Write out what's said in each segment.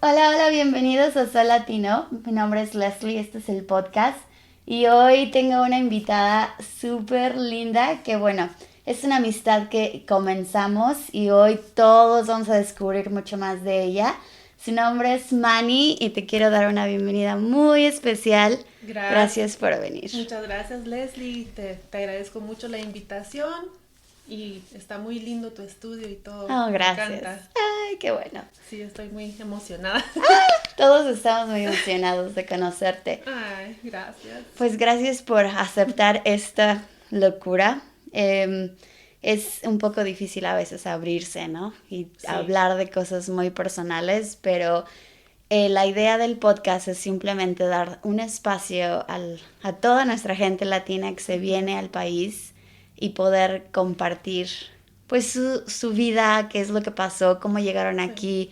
Hola, hola, bienvenidos a Sol Latino. Mi nombre es Leslie, este es el podcast y hoy tengo una invitada súper linda que bueno, es una amistad que comenzamos y hoy todos vamos a descubrir mucho más de ella. Su nombre es Manny y te quiero dar una bienvenida muy especial. Gracias, Gracias por venir. muchas gracias Leslie, te agradezco mucho la invitación y está muy lindo tu estudio y todo, Oh, me gracias. encanta. Ay, qué bueno. Sí, estoy muy emocionada. Todos estamos muy emocionados de conocerte. Ay, gracias. Pues gracias por aceptar esta locura. Es un poco difícil a veces abrirse, ¿no? Y Sí, hablar de cosas muy personales, pero la idea del podcast es simplemente dar un espacio a toda nuestra gente latina que se viene al país y poder compartir pues su vida, qué es lo que pasó, cómo llegaron sí. aquí.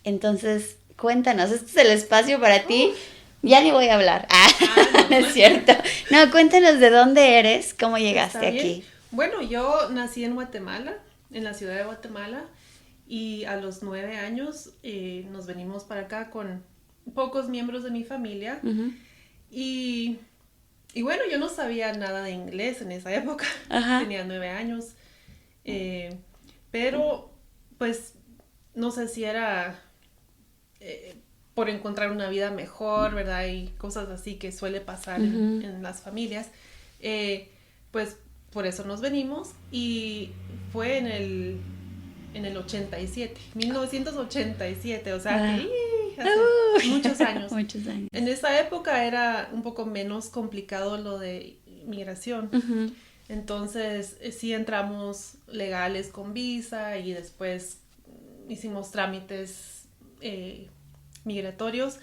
Entonces, cuéntanos, este es el espacio para ti. Uf, Ya ni voy a hablar. Ah, no no, es cierto. No, cuéntanos de dónde eres, cómo está llegaste bien. aquí. Bueno, yo nací en Guatemala, en la ciudad de Guatemala, y a los 9 años nos venimos para acá con pocos miembros de mi familia. Ujú. Y Y bueno, yo no sabía nada de inglés en esa época, Ajá. tenía 9 años, eh, pero pues no sé si era eh, por encontrar una vida mejor, ¿verdad? Y cosas así que suele pasar Ujú. en las familias. Eh, pues por eso nos venimos y fue en el 87, 1987, o sea que Wow. hace muchos años. Muchos años. En esa época era un poco menos complicado lo de migración. Ujú. Entonces, sí entramos legales con visa y después hicimos trámites eh, migratorios.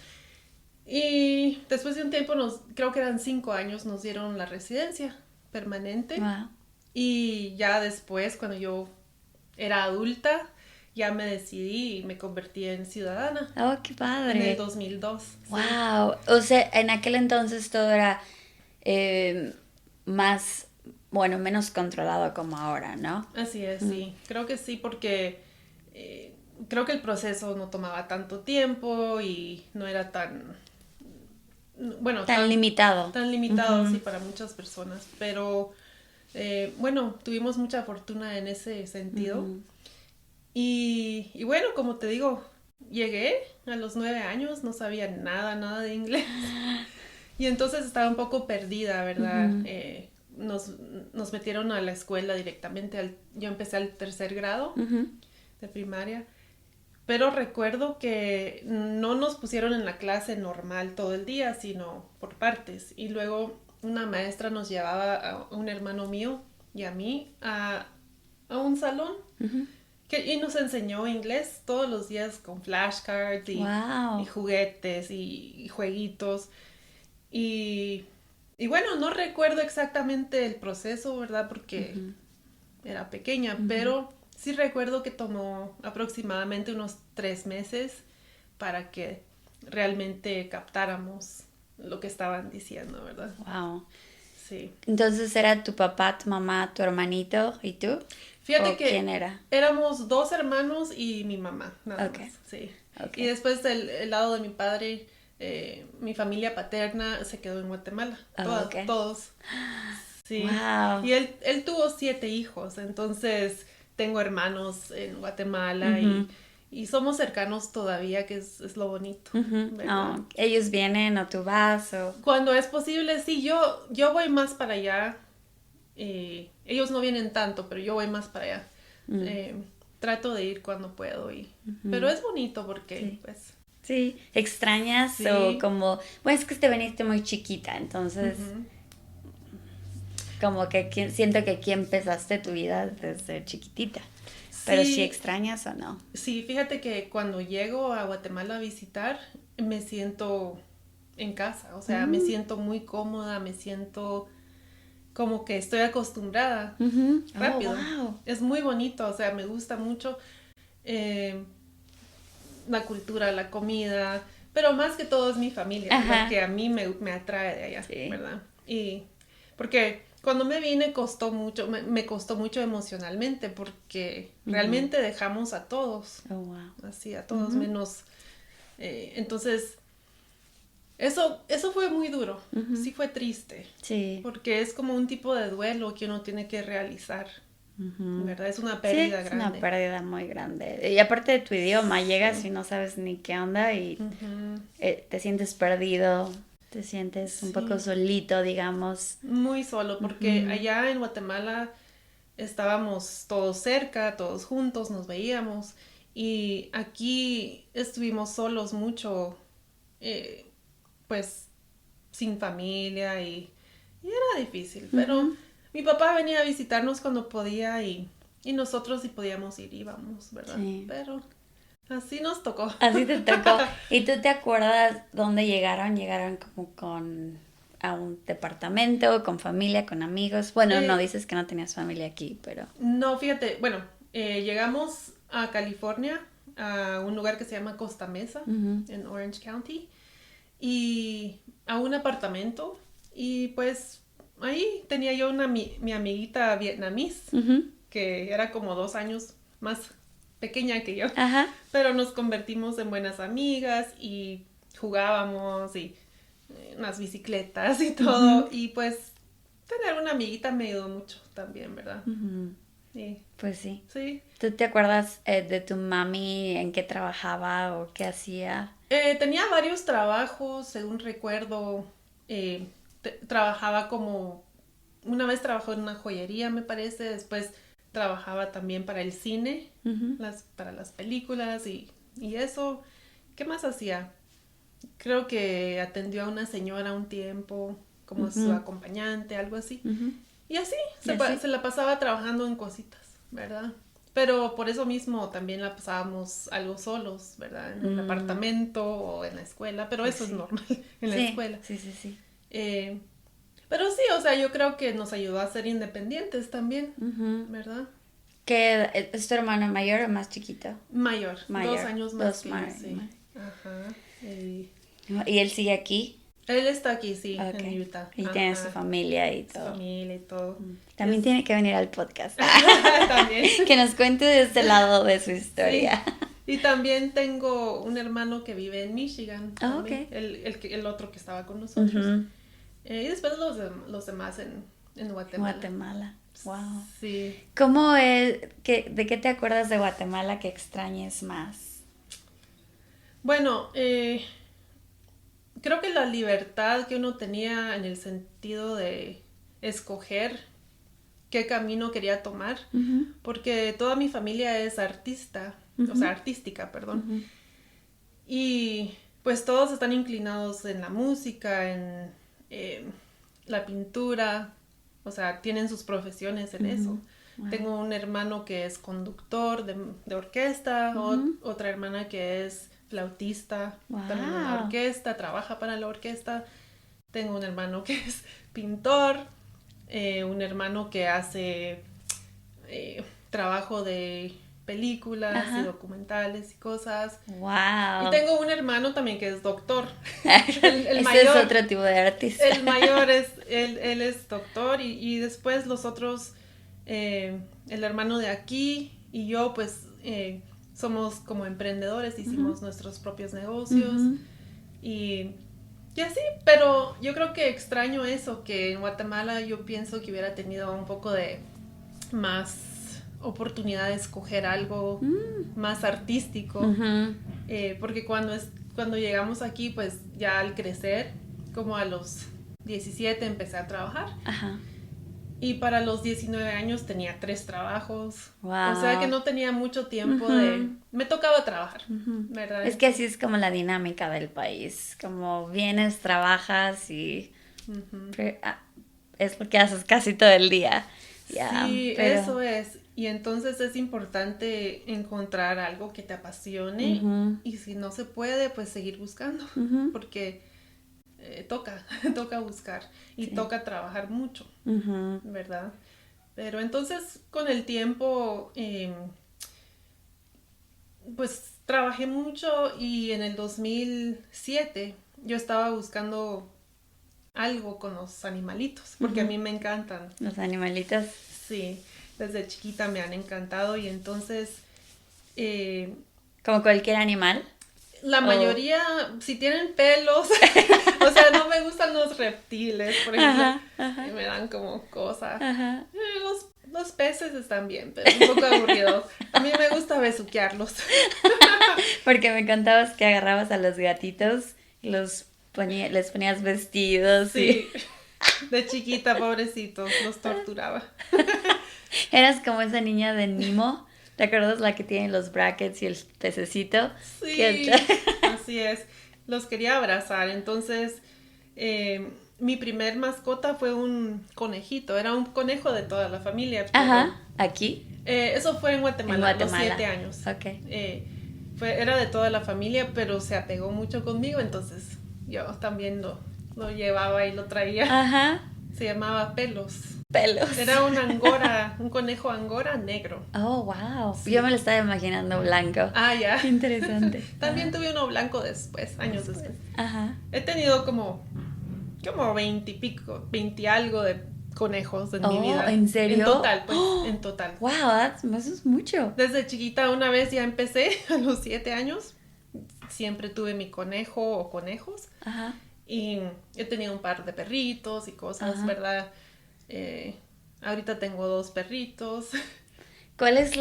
Y después de un tiempo, creo que eran 5 años, nos dieron la residencia permanente. Wow. Y ya después, cuando yo era adulta, ya me decidí y me convertí en ciudadana Oh, qué en el padre. 2002, sí. Wow. O sea, en aquel entonces todo era eh, más, bueno, menos controlado como ahora, ¿no? Así es, Mm. sí. Creo que sí, porque creo que el proceso no tomaba tanto tiempo y no era tan, bueno, Tan limitado. tan limitado, sí, Ujú. para muchas personas. Pero bueno, tuvimos mucha fortuna en ese sentido. Ujú. Y bueno, como te digo, llegué a los 9 años, no sabía nada, nada de inglés. Y entonces estaba un poco perdida, ¿verdad? Ujú. Nos, nos metieron a la escuela directamente. Yo empecé al tercer grado Ujú. de primaria, pero recuerdo que no nos pusieron en la clase normal todo el día, sino por partes. Y luego una maestra nos llevaba a un hermano mío y a mí a un salón Ujú. y nos enseñó inglés todos los días con flashcards y Wow. juguetes y jueguitos. Y, y bueno, no recuerdo exactamente el proceso, ¿verdad? Porque Ujú. era pequeña, Ujú. pero sí recuerdo que tomó aproximadamente unos 3 meses para que realmente captáramos lo que estaban diciendo, ¿verdad? Wow. Sí. Entonces era tu papá, tu mamá, tu hermanito y tú. Fíjate ¿O quién que era? éramos dos hermanos y mi mamá, nada Ok, más, sí. ok. Y después del el lado de mi padre, mi familia paterna se quedó en Guatemala, Oh, ok. todos. Sí, Wow. y él tuvo 7 hijos, entonces tengo hermanos en Guatemala Ujú. y somos cercanos todavía, que es lo bonito, Ujú. ¿verdad? Oh, ellos vienen o tú vas o... Cuando es posible, sí, yo voy más para allá. Ellos no vienen tanto, pero yo voy más para allá. Mm. Eh, Trato de ir cuando puedo, pero Ujú. es bonito porque, Sí. pues, Sí, extrañas o sí. como, bueno, es que te veniste muy chiquita, entonces Ujú. como que siento que aquí empezaste tu vida desde chiquitita, pero si Sí, extrañas o no. sí, fíjate que cuando llego a Guatemala a visitar, me siento en casa, o sea, me Mm. siento muy cómoda, me siento como que estoy acostumbrada Ujú. Oh, rápido. wow. Es muy bonito, o sea, me gusta mucho eh, la cultura, la comida, pero más que todo es mi familia, lo Ajá. que a mí me atrae de allá, Sí. ¿verdad? Y porque cuando me vine costó mucho, me costó mucho emocionalmente porque Ujú. realmente dejamos a todos, Oh, wow. así, a todos Ujú. menos Entonces, eso fue muy duro. Ujú. Sí fue triste. Sí. Porque es como un tipo de duelo que uno tiene que realizar. Ujú. ¿Verdad? Es una Sí, pérdida es grande. una pérdida muy grande. Y aparte de tu idioma, llegas Sí. y no sabes ni qué onda y Ujú. te sientes perdido, te sientes un poco Sí. solito, digamos. Muy solo, porque Ujú. allá en Guatemala estábamos todos cerca, todos juntos, nos veíamos. Y aquí estuvimos solos mucho, eh, pues sin familia y era difícil. Pero Ujú. mi papá venía a visitarnos cuando podía y nosotros si podíamos ir íbamos, ¿verdad? Sí. Pero así nos tocó. Así te tocó. ¿Y tú te acuerdas dónde llegaron? ¿Llegaron como con a un departamento, con familia, con amigos? Bueno, no Eh, dices que no tenías familia aquí, pero... no, fíjate, bueno, llegamos a California, a un lugar que se llama Costa Mesa, Ujú. en Orange County, y a un apartamento. Y pues ahí tenía yo mi amiguita vietnamís, Ujú. que era como 2 años más pequeña que yo, Ajá. pero nos convertimos en buenas amigas y jugábamos y unas bicicletas y todo. Ujú. Y pues tener una amiguita me ayudó mucho también, ¿verdad? Ujú. Sí, Pues sí. sí. ¿Tú te acuerdas de tu mami, en qué trabajaba o qué hacía? Tenía varios trabajos, según recuerdo. Trabajaba como... Una vez trabajó en una joyería, me parece. Después trabajaba también para el cine, Ujú. para las películas y eso. ¿Qué más hacía? Creo que atendió a una señora un tiempo, como su Ujú. acompañante, algo así. Ujú. Y así, ¿Y así? se la pasaba trabajando en cositas, ¿verdad? Pero por eso mismo también la pasábamos algo solos, ¿verdad? En el Mm, apartamento o en la escuela, pero pues eso es sí. normal en la Sí, escuela. sí, sí, sí. Eh, pero sí, o sea, yo creo que nos ayudó a ser independientes también, Ujú. ¿verdad? ¿Qué es tu hermano mayor o más chiquito? Mayor, dos Mayor, años más dos que yo, sí. Ajá. ¿Y él sigue aquí? Él está aquí, sí, en Ok. Utah. Y tiene su Ajá. familia y Su todo. familia y todo. También Es tiene que venir al podcast. también. Que nos cuente de este lado de su Sí. historia. Y también tengo un hermano que vive en Michigan, Ah, también, ok. el otro que estaba con nosotros. Ujú. Y después los demás en Guatemala. Guatemala. Wow. Sí. ¿Cómo es? ¿De qué te acuerdas de Guatemala que extrañes más? Bueno, creo que la libertad que uno tenía en el sentido de escoger qué camino quería tomar, Ujú. porque toda mi familia es artista, o sea, Ujú. artística, perdón. Ujú. Y pues todos están inclinados en la música, en la pintura, o sea, tienen sus profesiones en eso. Ujú. Wow. Tengo un hermano que es conductor de orquesta, Ujú. otra hermana que es flautista, también en la Wow. orquesta, trabaja para la orquesta. Tengo un hermano que es pintor, un hermano que hace trabajo de películas y Ajá. documentales y cosas. Y Wow. tengo un hermano también que es doctor. El Ese es mayor, otro tipo de artista. el mayor es, él es doctor y después los otros, el hermano de aquí y yo pues somos como emprendedores, hicimos Ujú. nuestros propios negocios Ujú. y, y así, pero yo creo que extraño eso, que en Guatemala yo pienso que hubiera tenido un poco de más oportunidad de escoger algo más artístico, Ujú. porque cuando llegamos aquí, pues ya al crecer, como a los 17 empecé a trabajar Ajá. y para los 19 años tenía 3 trabajos, o sea que Wow. no tenía mucho tiempo de... Ujú. Me tocaba trabajar, Ujú. ¿verdad? Es que así es como la dinámica del país, como vienes, trabajas y Ujú. es lo que haces casi todo el día. Ya, Sí, pero eso es. Y entonces es importante encontrar algo que te apasione ujú. y si no se puede, pues seguir buscando, Ujú. porque toca, toca buscar y Sí. toca trabajar mucho, Ujú. ¿verdad? Pero entonces con el tiempo, pues trabajé mucho y en el 2007 yo estaba buscando algo con los animalitos, porque a Ujú. mí me encantan. Los animalitos. Sí, desde chiquita me han encantado y entonces, eh, Como cualquier animal. La mayoría, si tienen pelos, o sea, no me gustan los reptiles, por ejemplo, y me dan como cosa. Los peces están bien, pero un poco aburridos. A mí me gusta besuquearlos. Porque me contabas que agarrabas a los gatitos y les ponías vestidos. Sí, de chiquita, pobrecitos, los torturaba. Eras como esa niña de Nemo. ¿Te acuerdas la que tiene los brackets y el pececito? Sí, así es. Los quería abrazar. Entonces, mi primer mascota fue un conejito. Era un conejo de toda la familia. Ajá, ¿aquí? Eso fue en Guatemala, a los 7 años. Ok. Era de toda la familia, pero se apegó mucho conmigo. Entonces, yo también lo llevaba y lo traía. Ajá. Se llamaba Pelos. Pelos. Era un conejo angora negro. Oh, wow. Sí. Yo me lo estaba imaginando blanco. Ah, ya. Qué interesante. También tuve uno blanco después, años después. Ajá. He tenido como 20 y pico, 20 y algo de conejos en mi vida. ¿En serio? En total, pues, en total. Wow, eso es mucho. Desde chiquita una vez ya empecé, a los 7 años, siempre tuve mi conejo o conejos. Ajá. Y he tenido un par de perritos y cosas, ¿verdad? Ahorita tengo 2 perritos. ¿Cuál es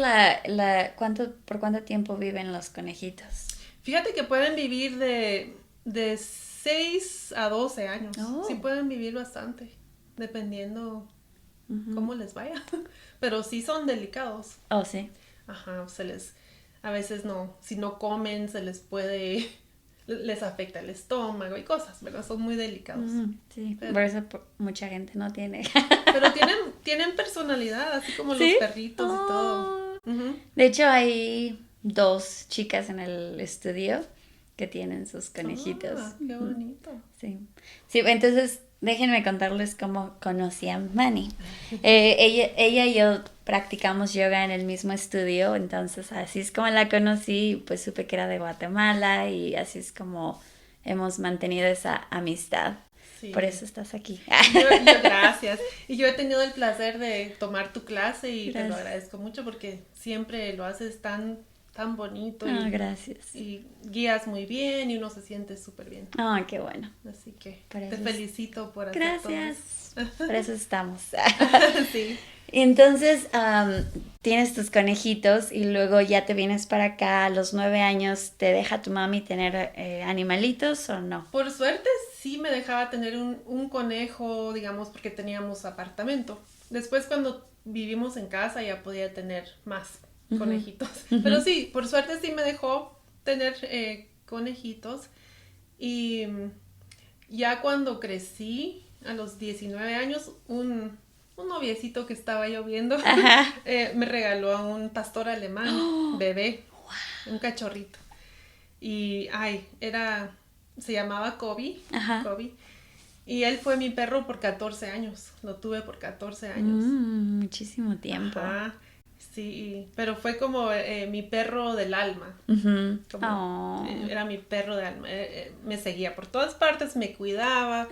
por cuánto tiempo viven los conejitos? Fíjate que pueden vivir de 6 a 12 años. Oh. Sí pueden vivir bastante, dependiendo cómo les vaya. Pero sí son delicados. Oh, sí. Ajá, a veces si no comen, les afecta el estómago y cosas, ¿verdad? Son muy delicados. Sí, por eso mucha gente no tiene. Pero tienen personalidad, así como ¿Sí? los perritos y todo. De hecho, hay 2 chicas en el estudio que tienen sus conejitos. Qué bonito. Sí. Sí, entonces déjenme contarles cómo conocí a Manny. Ella y yo practicamos yoga en el mismo estudio, entonces así es como la conocí, pues supe que era de Guatemala y así es como hemos mantenido esa amistad. Sí. Por eso estás aquí. Gracias. Y yo he tenido el placer de tomar tu clase y te lo agradezco mucho porque siempre lo haces tan bonito. Gracias. Y guías muy bien y uno se siente súper bien. Qué bueno. Así que te felicito por hacer gracias. Por eso estamos. Sí. Y entonces tienes tus conejitos y luego ya te vienes para acá a los 9 años. ¿Te deja tu mami tener animalitos o no? Por suerte sí me dejaba tener un conejo, digamos, porque teníamos apartamento. Después cuando vivimos en casa ya podía tener más conejitos. Pero sí, por suerte sí me dejó tener conejitos. Y ya cuando crecí, a los 19 años, un noviecito que estaba yo viendo me regaló a un pastor alemán, bebé, un cachorrito. Y, se llamaba Kobe. Y él fue mi perro por 14 años. Lo tuve por 14 años. Muchísimo tiempo. Ajá. Sí, pero fue como mi perro del alma. Era mi perro del alma. Me seguía por todas partes, me cuidaba.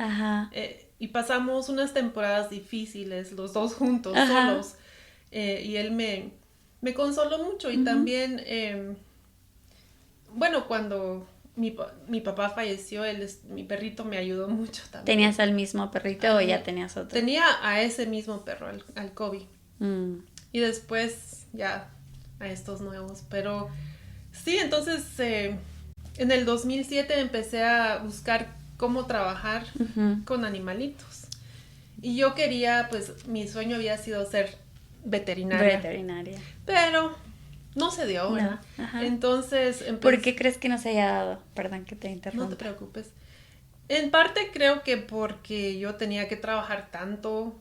Y pasamos unas temporadas difíciles, los dos juntos, solos. Y él me consoló mucho. Y también, bueno, cuando mi papá falleció, mi perrito me ayudó mucho también. ¿Tenías al mismo perrito o ya tenías otro? Tenía a ese mismo perro, al Kobe. Y después ya a estos nuevos. Pero sí, entonces en el 2007 empecé a buscar cómo trabajar con animalitos. Y yo quería, pues mi sueño había sido ser veterinaria. Pero no se dio, ¿verdad? Entonces ¿Por qué crees que no se haya dado? Perdón que te interrumpa. No te preocupes. En parte creo que porque yo tenía que trabajar tanto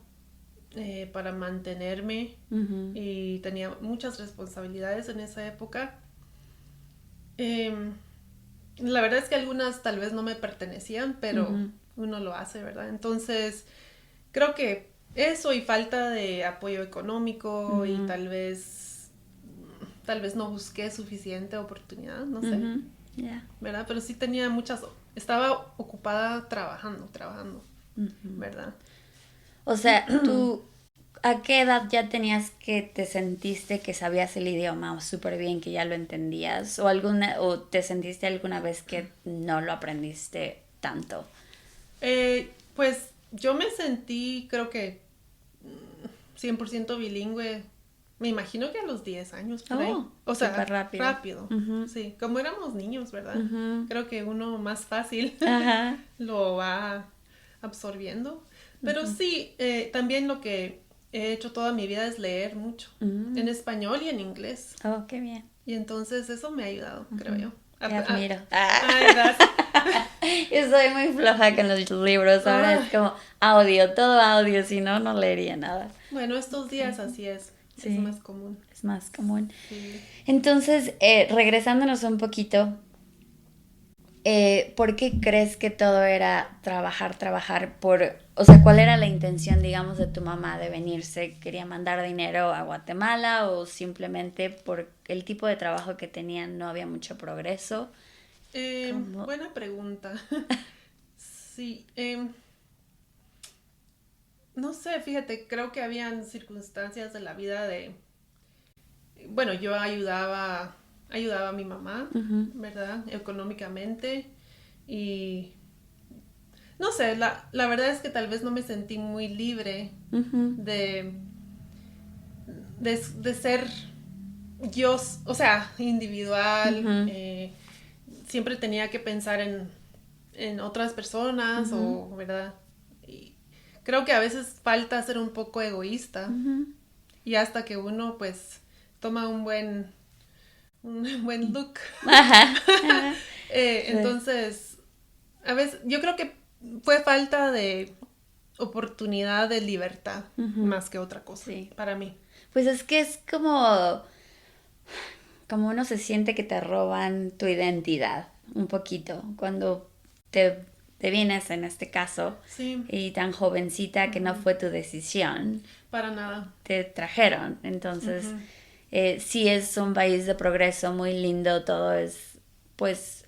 para mantenerme y tenía muchas responsabilidades en esa época. La verdad es que algunas tal vez no me pertenecían, pero uno lo hace, ¿verdad? Entonces, creo que eso y falta de apoyo económico y tal vez no busqué suficiente oportunidad, no sé, ¿verdad? Pero sí tenía estaba ocupada trabajando, ¿verdad? O sea, tú ¿A qué edad ya tenías que te sentiste que sabías el idioma súper bien, que ya lo entendías? ¿O te sentiste alguna vez que no lo aprendiste tanto? Pues yo me sentí, creo que 100% bilingüe. Me imagino que a los 10 años por ahí. O sea, súper rápido. Rápido. Uh-huh. Sí, como éramos niños, ¿verdad? Uh-huh. Creo que uno más fácil Ajá. lo va absorbiendo. Pero Uh-huh. sí, también lo que he hecho toda mi vida es leer mucho. En español y en inglés. Oh, qué bien. Y entonces eso me ha ayudado, creo yo. Te admiro. Ay, gracias. Yo soy muy floja con los libros. Ahora es como audio, todo audio, si no, no leería nada. Bueno, estos días así es. Sí. Es más común. Es más común. Sí. Entonces, regresándonos un poquito, ¿por qué crees que todo era trabajar? O sea, ¿cuál era la intención, digamos, de tu mamá de venirse? ¿Quería mandar dinero a Guatemala o simplemente por el tipo de trabajo que tenían no había mucho progreso? Buena pregunta. Sí, no sé, fíjate, creo que habían circunstancias de la vida bueno, yo ayudaba a mi mamá, Uh-huh. ¿verdad? Económicamente y no sé, la verdad es que tal vez no me sentí muy libre Uh-huh. de ser yo, o sea, individual. Uh-huh. Siempre tenía que pensar en otras personas Uh-huh. o, ¿verdad? Y creo que a veces falta ser un poco egoísta Uh-huh. y hasta que uno pues toma un buen look. Ajá. Ajá. Sí. Entonces, a veces yo creo que fue falta de oportunidad de libertad Uh-huh. más que otra cosa Sí. para mí. Pues es que es como uno se siente que te roban tu identidad un poquito cuando te vienes en este caso Sí, y tan jovencita que no fue tu decisión, para nada. te trajeron. Entonces, Ujú. sí es un país de progreso muy lindo, todo es, pues,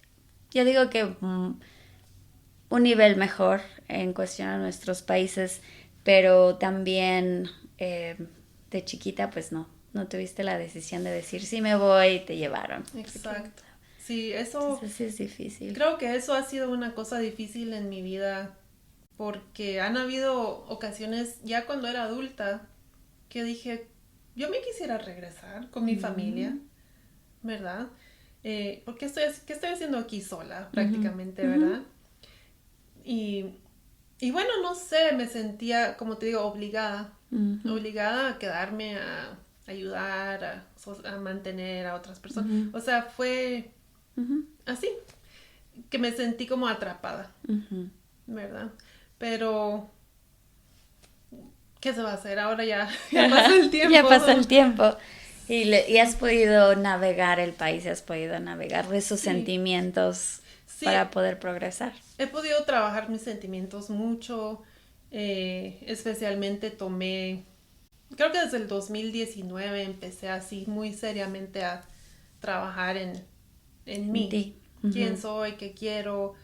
yo digo que un nivel mejor en cuestión a nuestros países, pero también de chiquita, pues no tuviste la decisión de decir, sí me voy y te llevaron. Exacto. Sí, eso, Entonces sí es difícil. creo que eso ha sido una cosa difícil en mi vida porque han habido ocasiones ya cuando era adulta que dije, yo me quisiera regresar con mi familia, ¿verdad? Porque ¿qué estoy haciendo aquí sola prácticamente, ¿verdad? Y, y bueno, no sé, me sentía, como te digo, obligada a quedarme a ayudar, a mantener a otras personas. O sea, fue así, que me sentí como atrapada, ¿verdad? Pero, ¿qué se va a hacer? Ahora ya pasó el tiempo. Ya pasó el tiempo. Y has podido navegar el país, has podido navegar esos Sí. sentimientos Sí, para poder progresar. he podido trabajar mis sentimientos mucho, especialmente creo que desde el 2019 empecé así muy seriamente a trabajar en mí. ti. ¿Quién soy? ¿Qué quiero?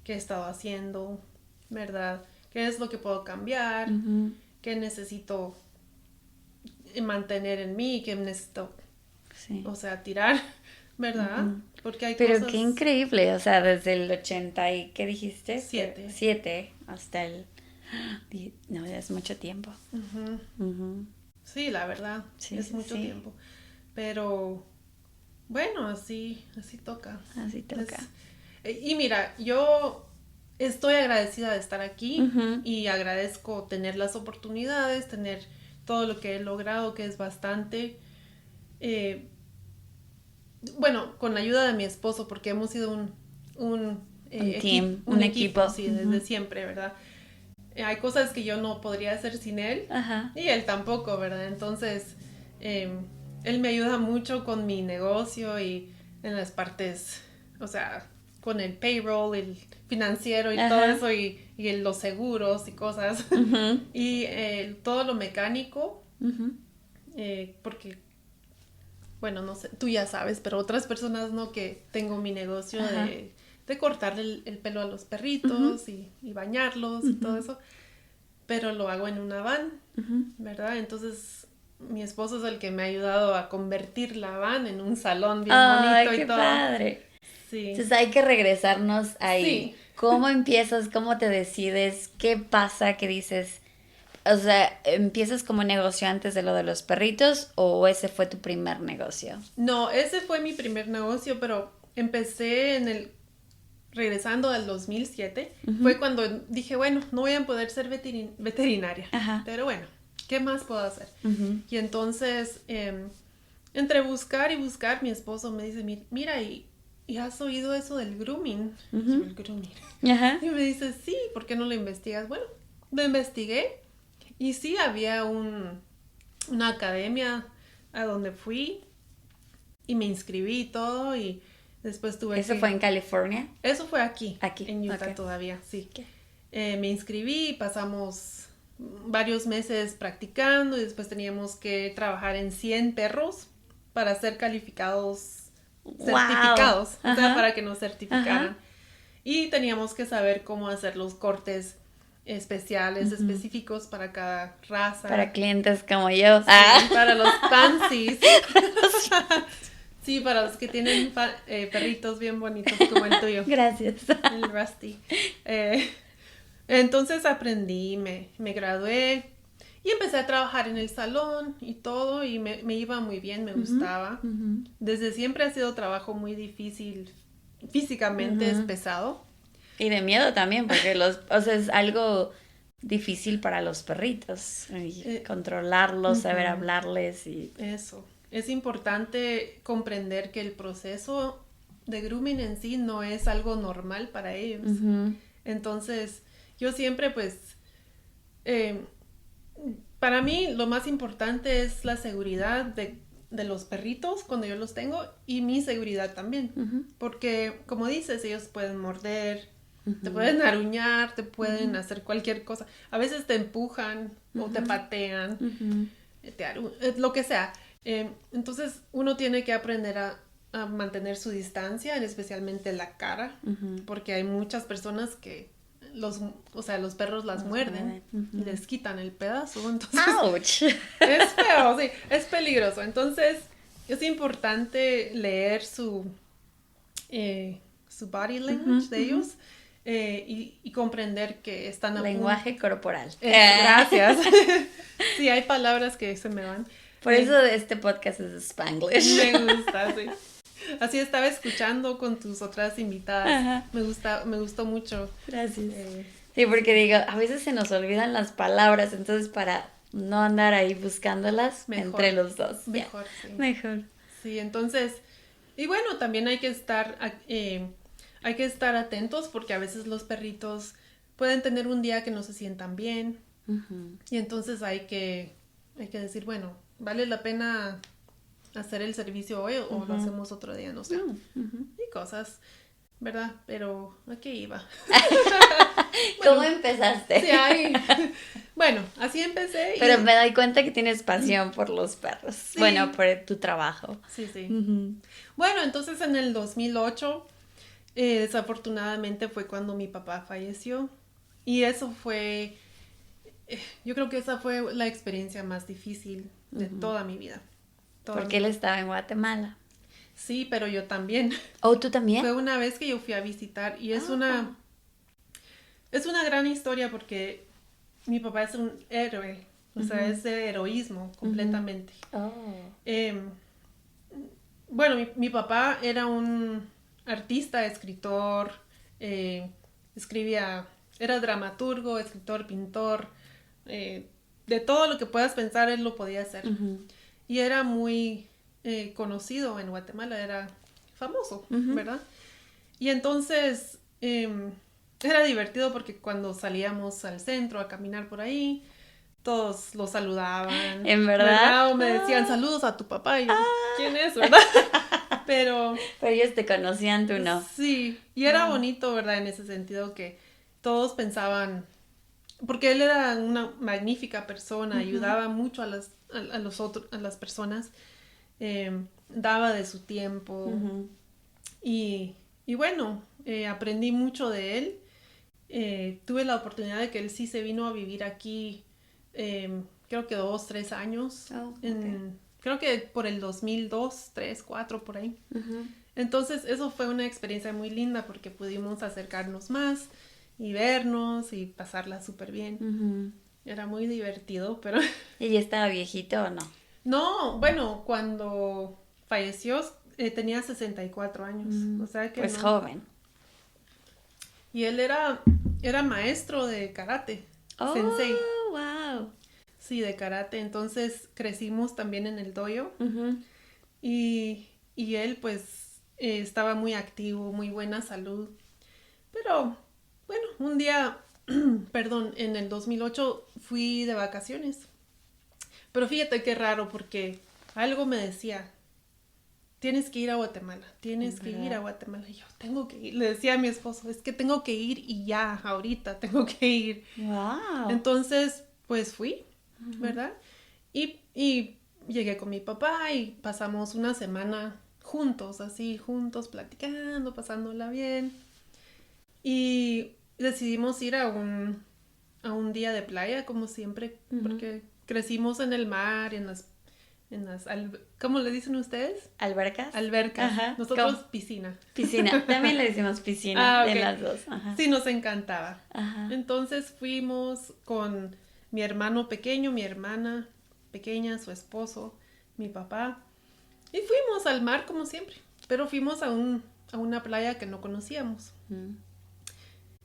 ¿Qué he estado haciendo? ¿Verdad? ¿Qué es lo que puedo cambiar? ¿Qué necesito mantener en mí? ¿Qué necesito, Sí. o sea, tirar? ¿Verdad? Porque hay Pero cosas... qué increíble, o sea, desde el 80 y, ¿qué dijiste? 7. 7 hasta el... No, ya es mucho tiempo. Sí, la verdad, Sí, es sí, mucho sí. tiempo. Pero bueno, así toca. Así toca. Y mira, yo estoy agradecida de estar aquí Ujú. y agradezco tener las oportunidades, tener todo lo que he logrado, que es bastante. Eh, bueno, con la ayuda de mi esposo, porque hemos sido Un team, un un equipo, equipo. sí, desde siempre, ¿verdad? Hay cosas que yo no podría hacer sin él Ajá. y él tampoco, ¿verdad? Entonces, él me ayuda mucho con mi negocio y en las partes, o sea, con el payroll, el financiero y todo Ajá. eso y los seguros y cosas. Y todo lo mecánico, porque, bueno, no sé, tú ya sabes, pero otras personas no, que tengo mi negocio Ajá. de cortarle el pelo a los perritos y bañarlos y todo eso. pero lo hago en una van, ¿verdad? Entonces mi esposo es el que me ha ayudado a convertir la van en un salón bien bonito y qué todo. padre. Sí. Entonces hay que regresarnos ahí. Sí. ¿Cómo empiezas? ¿Cómo te decides? ¿Qué pasa? ¿Qué dices? O sea, ¿empiezas como negocio antes de lo de los perritos o ese fue tu primer negocio? No, ese fue mi primer negocio, pero empecé regresando al 2007, fue cuando dije, bueno, no voy a poder ser veterinaria, Ajá. pero bueno, ¿qué más puedo hacer? Y entonces, entre buscar y buscar, mi esposo me dice, mira, ¿y has oído eso del grooming? Yo, el grooming. Ajá. Y me dice, sí, ¿por qué no lo investigas? Bueno, lo investigué y sí, había una academia a donde fui y me inscribí y todo y después tuve ¿Eso fue en California? Eso fue aquí, Aquí, en Utah ok. todavía, sí. Okay. Me inscribí y pasamos varios meses practicando y después teníamos que trabajar en 100 perros para ser calificados, certificados, o sea, para que nos certificaran. Ajá. Y teníamos que saber cómo hacer los cortes especiales, específicos para cada raza. Para clientes como yo. Sí, para los fancies. Sí, para los que tienen perritos bien bonitos como el tuyo. Gracias. El Rusty. Entonces aprendí, me gradué y empecé a trabajar en el salón y todo y me iba muy bien, me gustaba. Desde siempre ha sido trabajo muy difícil, físicamente es pesado. Y de miedo también, porque o sea, es algo difícil para los perritos. Controlarlos, saber hablarles y... Eso. Es importante comprender que el proceso de grooming en sí no es algo normal para ellos. Entonces, yo siempre pues, para mí lo más importante es la seguridad de los perritos cuando yo los tengo y mi seguridad también. Porque, como dices, ellos pueden morder, te pueden aruñar, te pueden hacer cualquier cosa. A veces te empujan o te patean, lo que sea. Entonces uno tiene que aprender a mantener su distancia, especialmente la cara, porque hay muchas personas que los perros las muerden y les quitan el pedazo. Entonces, ¡Auch! es feo, sí, es peligroso. Entonces es importante leer su body language de ellos y comprender que están a Lenguaje corporal. Gracias. Sí, hay palabras que se me van. Por eso este podcast es Spanglish. Me gusta, sí. Así estaba escuchando con tus otras invitadas. Ajá. Me gustó mucho. Gracias. Sí, porque digo, a veces se nos olvidan las palabras, entonces para no andar ahí buscándolas entre los dos. Mejor, sí. Mejor. Sí, entonces, y bueno, también hay que estar atentos porque a veces los perritos pueden tener un día que no se sientan bien. Y entonces hay que decir, bueno, ¿vale la pena hacer el servicio hoy o lo hacemos otro día? No sé. Y cosas, ¿verdad? Pero ¿a qué iba? ¿Cómo empezaste? Sí, bueno, así empecé. Pero me doy cuenta que tienes pasión por los perros. Sí. Bueno, por tu trabajo. Sí, sí. Bueno, entonces en el 2008, desafortunadamente fue cuando mi papá falleció. Y eso fue... yo creo que esa fue la experiencia más difícil de toda mi vida. Porque él estaba en Guatemala. Sí, pero yo también. ¿Oh, tú también? Fue una vez que yo fui a visitar y es una gran historia porque mi papá es un héroe, o sea, es de heroísmo completamente. Bueno, mi papá era un artista, escritor, era dramaturgo, escritor, pintor, de todo lo que puedas pensar él lo podía hacer. Y era muy conocido en Guatemala, era famoso, ¿verdad? Y entonces era divertido porque cuando salíamos al centro a caminar por ahí, todos lo saludaban. ¿En verdad? O me decían saludos a tu papá y yo, ¿quién es, verdad? Pero ellos te conocían, tú no. Sí, y era bonito, ¿verdad? En ese sentido que todos pensaban, porque él era una magnífica persona, ayudaba mucho a las personas, daba de su tiempo y bueno, aprendí mucho de él tuve la oportunidad de que él sí se vino a vivir aquí, creo que 2-3 años, creo que por el 2002, 3, 4, por ahí. Uh-huh. Entonces eso fue una experiencia muy linda porque pudimos acercarnos más y vernos y pasarla súper bien. Uh-huh. Era muy divertido, pero... ¿Y ya estaba viejito o no? No, bueno, cuando falleció tenía 64 años, o sea que pues no. Joven. Y él era maestro de karate, sensei. Wow. Sí, de karate, entonces crecimos también en el dojo. Uh-huh. Y él pues estaba muy activo, muy buena salud. Pero bueno, un día, en el 2008 fui de vacaciones. Pero fíjate qué raro porque algo me decía, tienes que ir a Guatemala, tienes que ir a Guatemala. Y yo, tengo que ir. Le decía a mi esposo, es que tengo que ir y ya, ahorita tengo que ir. Wow. Entonces, pues fui, uh-huh. ¿verdad? Y llegué con mi papá y pasamos una semana juntos, platicando, pasándola bien. Y decidimos ir a un día de playa, como siempre, uh-huh. porque crecimos en el mar, en las ¿cómo le dicen ustedes? Albercas. Ajá. Nosotros piscina. También le decimos piscina, okay. De las dos. Ajá. Sí, nos encantaba. Ajá. Entonces fuimos con mi hermano pequeño, mi hermana pequeña, su esposo, mi papá. Y fuimos al mar como siempre, pero fuimos a una playa que no conocíamos.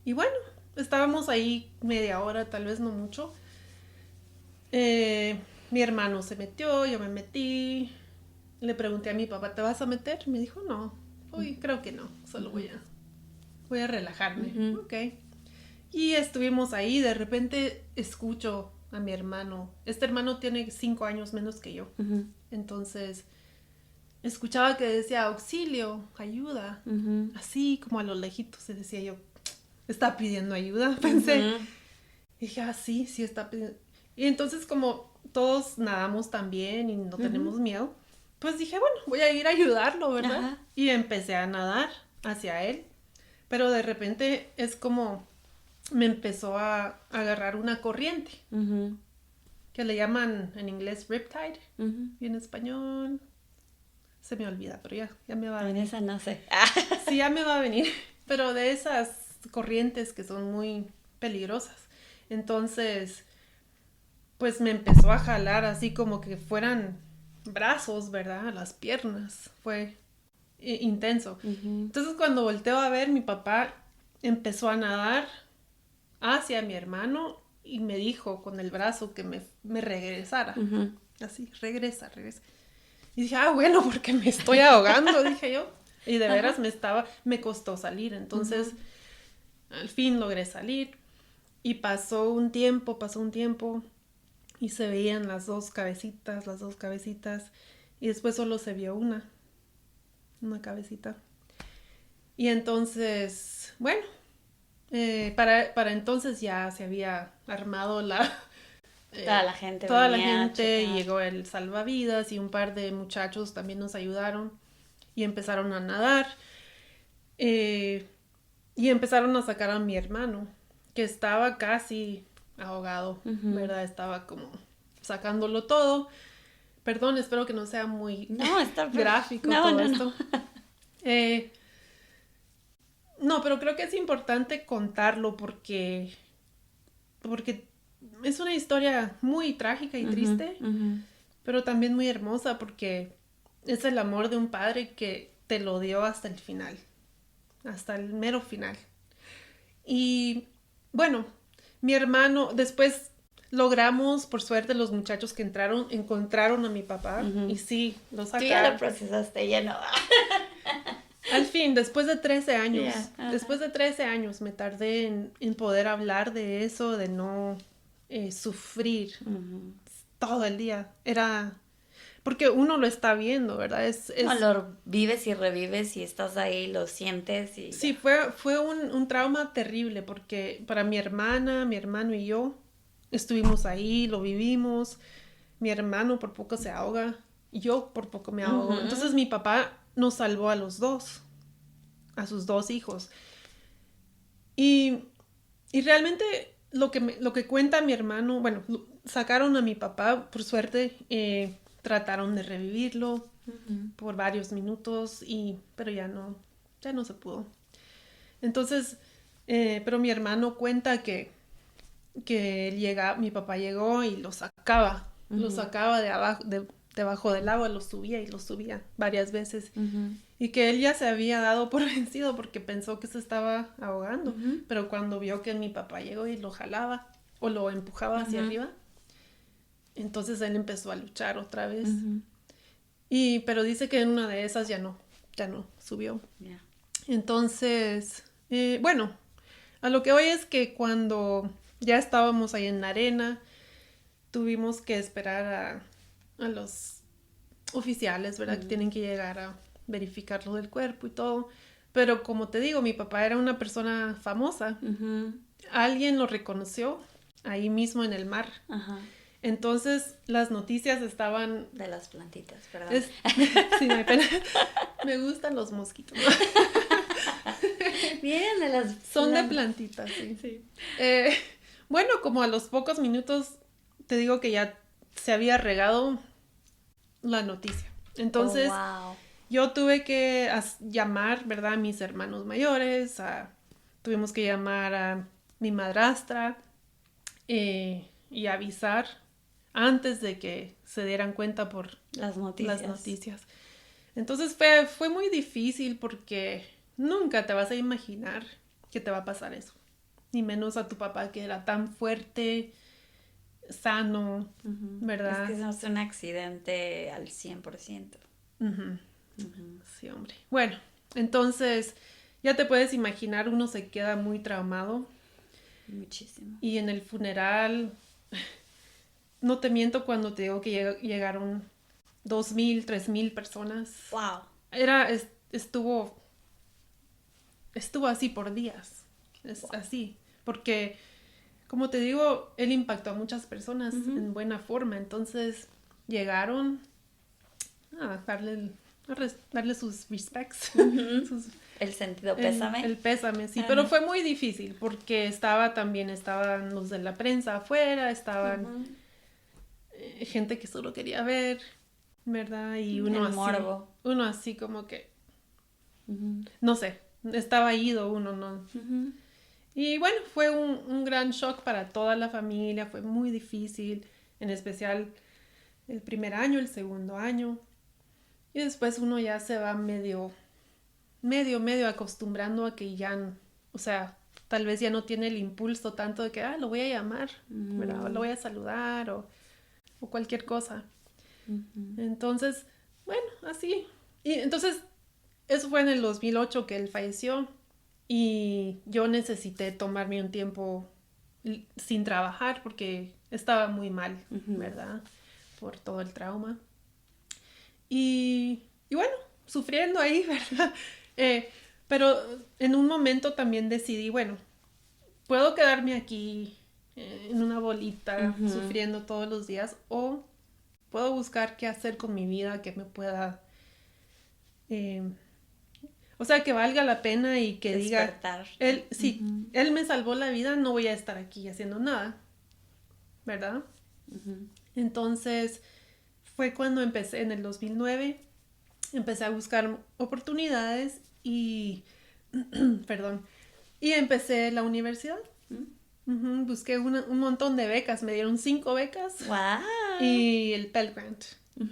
Y bueno, estábamos ahí media hora, tal vez no mucho. Mi hermano se metió, yo me metí. Le pregunté a mi papá, ¿te vas a meter? Me dijo, no, hoy creo que no, solo voy a relajarme. Ok. Y estuvimos ahí, de repente escucho a mi hermano. Este hermano tiene 5 años menos que yo. Entonces, escuchaba que decía, auxilio, ayuda. Así como a lo lejitos, se decía yo, está pidiendo ayuda, pensé. Y dije, sí está pidiendo. Y entonces como todos nadamos también y no tenemos miedo, pues dije, bueno, voy a ir a ayudarlo, ¿verdad? Ajá. Y empecé a nadar hacia él. Pero de repente es como me empezó a agarrar una corriente, que le llaman en inglés riptide, y en español se me olvida, pero ya me va a venir. Esa no sé. Sí, ya me va a venir, pero de esas corrientes que son muy peligrosas. Entonces, pues me empezó a jalar así como que fueran brazos, ¿verdad? Las piernas. Fue intenso. Entonces, cuando volteo a ver, mi papá empezó a nadar hacia mi hermano y me dijo con el brazo que me regresara. Así, regresa. Y dije, bueno, porque me estoy ahogando, dije yo. Y de veras me costó salir. Entonces, al fin logré salir. Y pasó un tiempo. Y se veían las dos cabecitas. Y después solo se vio una cabecita. Y entonces, bueno, para entonces ya se había armado toda la gente. Toda la gente, y llegó el salvavidas y un par de muchachos también nos ayudaron y empezaron a nadar. Y empezaron a sacar a mi hermano, que estaba casi ahogado, ¿verdad? Estaba como sacándolo todo. Perdón, espero que no sea muy gráfico todo esto. No, pero creo que es importante contarlo porque es una historia muy trágica y triste, pero también muy hermosa porque es el amor de un padre que te lo dio hasta el final, hasta el mero final. Y bueno, mi hermano, después logramos, por suerte, los muchachos que encontraron a mi papá y sí, lo sacaron. Tú ya lo procesaste, ya no. Al fin, después de 13 años, me tardé en poder hablar de eso, de no sufrir todo el día. Era porque uno lo está viendo, ¿verdad? No, lo vives y revives y estás ahí, lo sientes. Y sí, fue un trauma terrible porque para mi hermana, mi hermano y yo estuvimos ahí, lo vivimos. Mi hermano por poco se ahoga, yo por poco me ahogo. Entonces mi papá nos salvó a los dos, a sus 2 hijos. Y Y realmente lo que cuenta mi hermano, bueno, sacaron a mi papá, por suerte, trataron de revivirlo por varios minutos, pero ya no se pudo. Entonces, pero mi hermano cuenta que mi papá llegó y lo sacaba debajo del agua, lo subía varias veces. Y que él ya se había dado por vencido porque pensó que se estaba ahogando. Pero cuando vio que mi papá llegó y lo jalaba o lo empujaba hacia arriba, entonces él empezó a luchar otra vez. Pero dice que en una de esas ya no subió. Yeah. Entonces, bueno, a lo que voy es que cuando ya estábamos ahí en la arena, tuvimos que esperar a los oficiales, ¿verdad? Que tienen que llegar a verificar lo del cuerpo y todo. Pero como te digo, mi papá era una persona famosa. Alguien lo reconoció ahí mismo en el mar. Entonces las noticias estaban... De las plantitas, ¿verdad? Sí, no hay pena. Me gustan los mosquitos. Bien, de las... Son de plantitas, sí. Bueno, como a los pocos minutos, te digo que ya se había regado la noticia. Entonces, yo tuve que llamar, ¿verdad? A mis hermanos mayores, tuvimos que llamar a mi madrastra y avisar antes de que se dieran cuenta por las noticias. Entonces fue muy difícil porque nunca te vas a imaginar que te va a pasar eso. Ni menos a tu papá que era tan fuerte, sano, ¿verdad? Es que es un accidente al 100%. Sí, hombre. Bueno, entonces ya te puedes imaginar, uno se queda muy traumado. Muchísimo. Y en el funeral, no te miento cuando te digo que llegaron 2,000, 3,000 personas. Wow. Estuvo así por días. Así. Porque, como te digo, él impactó a muchas personas en buena forma. Entonces, llegaron a darle sus respects. El sentido pésame. El pésame, sí. Pero fue muy difícil porque estaban los de la prensa afuera, estaban gente que solo quería ver, ¿verdad? Y uno así como que, no sé, estaba ido uno, ¿no? Y bueno, fue un gran shock para toda la familia, fue muy difícil, en especial el primer año, el segundo año. Y después uno ya se va medio acostumbrando a que ya, o sea, tal vez ya no tiene el impulso tanto de que, lo voy a llamar, ¿verdad? O lo voy a saludar o cualquier cosa. Entonces, bueno, así. Y entonces, eso fue en el 2008 que él falleció y yo necesité tomarme un tiempo sin trabajar porque estaba muy mal, ¿verdad? Por todo el trauma. Y bueno, sufriendo ahí, ¿verdad? Pero en un momento también decidí, bueno, puedo quedarme aquí en una bolita sufriendo todos los días o puedo buscar qué hacer con mi vida que me pueda, o sea, que valga la pena y que despertar. Diga, si él me salvó la vida, no voy a estar aquí haciendo nada, ¿verdad? Entonces fue cuando empecé en el 2009, empecé a buscar oportunidades y, perdón, y empecé la universidad. Busqué un montón de becas, me dieron 5 becas. ¡Wow! Y el Pell Grant.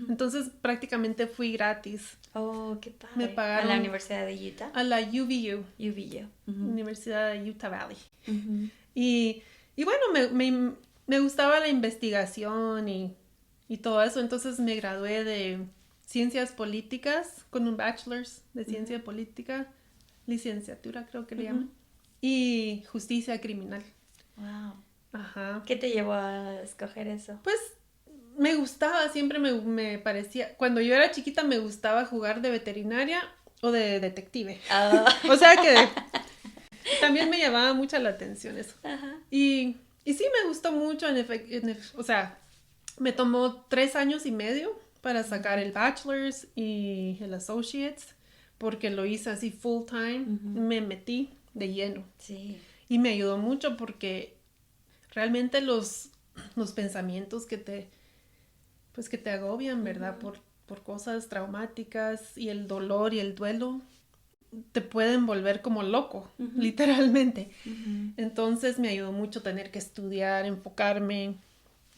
Entonces prácticamente fui gratis. Oh, qué padre. Me pagaron. ¿A la Universidad de Utah? A la UVU. Universidad de Utah Valley. Y bueno, me gustaba la investigación y todo eso. Entonces me gradué de Ciencias Políticas con un bachelor's de Ciencia Política, licenciatura creo que le llaman, y Justicia Criminal. Wow. Ajá. ¿Qué te llevó a escoger eso? Pues me gustaba, siempre me parecía, cuando yo era chiquita me gustaba jugar de veterinaria o de detective. O sea que también me llamaba mucho la atención eso. Y sí me gustó mucho, o sea, me tomó 3 años y medio para sacar el bachelor's y el associates, porque lo hice así full time, me metí de lleno. Sí. Y me ayudó mucho porque realmente los pensamientos pues que te agobian, ¿verdad? Por cosas traumáticas y el dolor y el duelo te pueden volver como loco, literalmente. Entonces me ayudó mucho tener que estudiar, enfocarme,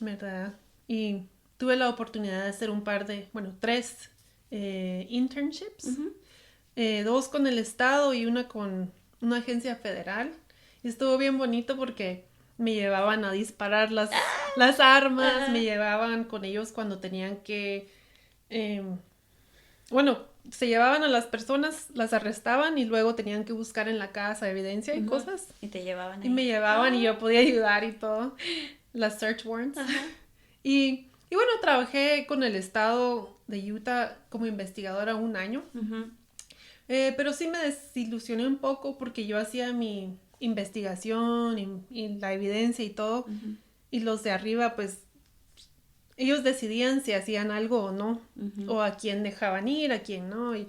¿verdad? Y tuve la oportunidad de hacer tres internships. 2 con el Estado y una con una agencia federal. Y estuvo bien bonito porque me llevaban a disparar las armas, me llevaban con ellos cuando tenían que... se llevaban a las personas, las arrestaban y luego tenían que buscar en la casa evidencia y cosas. Y te llevaban ahí. Y me llevaban y yo podía ayudar y todo. Las search warrants. Y bueno, trabajé con el estado de Utah como investigadora 1 año. Pero sí me desilusioné un poco porque yo hacía mi investigación y la evidencia y todo. Y los de arriba, pues, ellos decidían si hacían algo o no. O a quién dejaban ir, a quién no. Y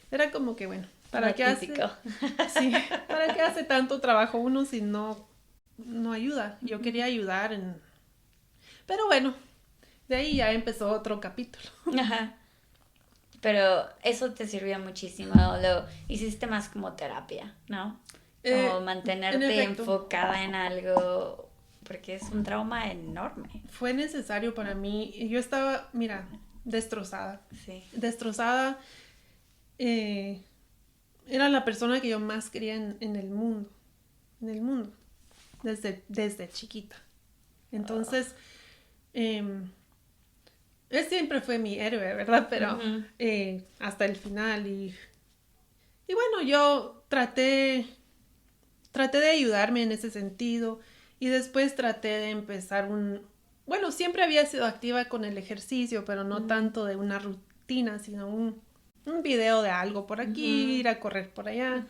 era como que, bueno, ¿para qué hace? Sí, ¿para qué hace tanto trabajo uno si no ayuda? Yo quería ayudar Pero bueno, de ahí ya empezó otro capítulo. Ajá. Pero eso te sirvió muchísimo, lo hiciste más como terapia, ¿no? Como mantenerte enfocada en algo, porque es un trauma enorme. Fue necesario para mí. Yo estaba, mira, destrozada. Sí. Destrozada. Era la persona que yo más quería en el mundo. En el mundo. Desde chiquita. Entonces, él siempre fue mi héroe, ¿verdad? Pero hasta el final. Y bueno, yo traté de ayudarme en ese sentido. Y después traté de empezar Bueno, siempre había sido activa con el ejercicio, pero no tanto de una rutina, sino un video de algo por aquí, ir a correr por allá.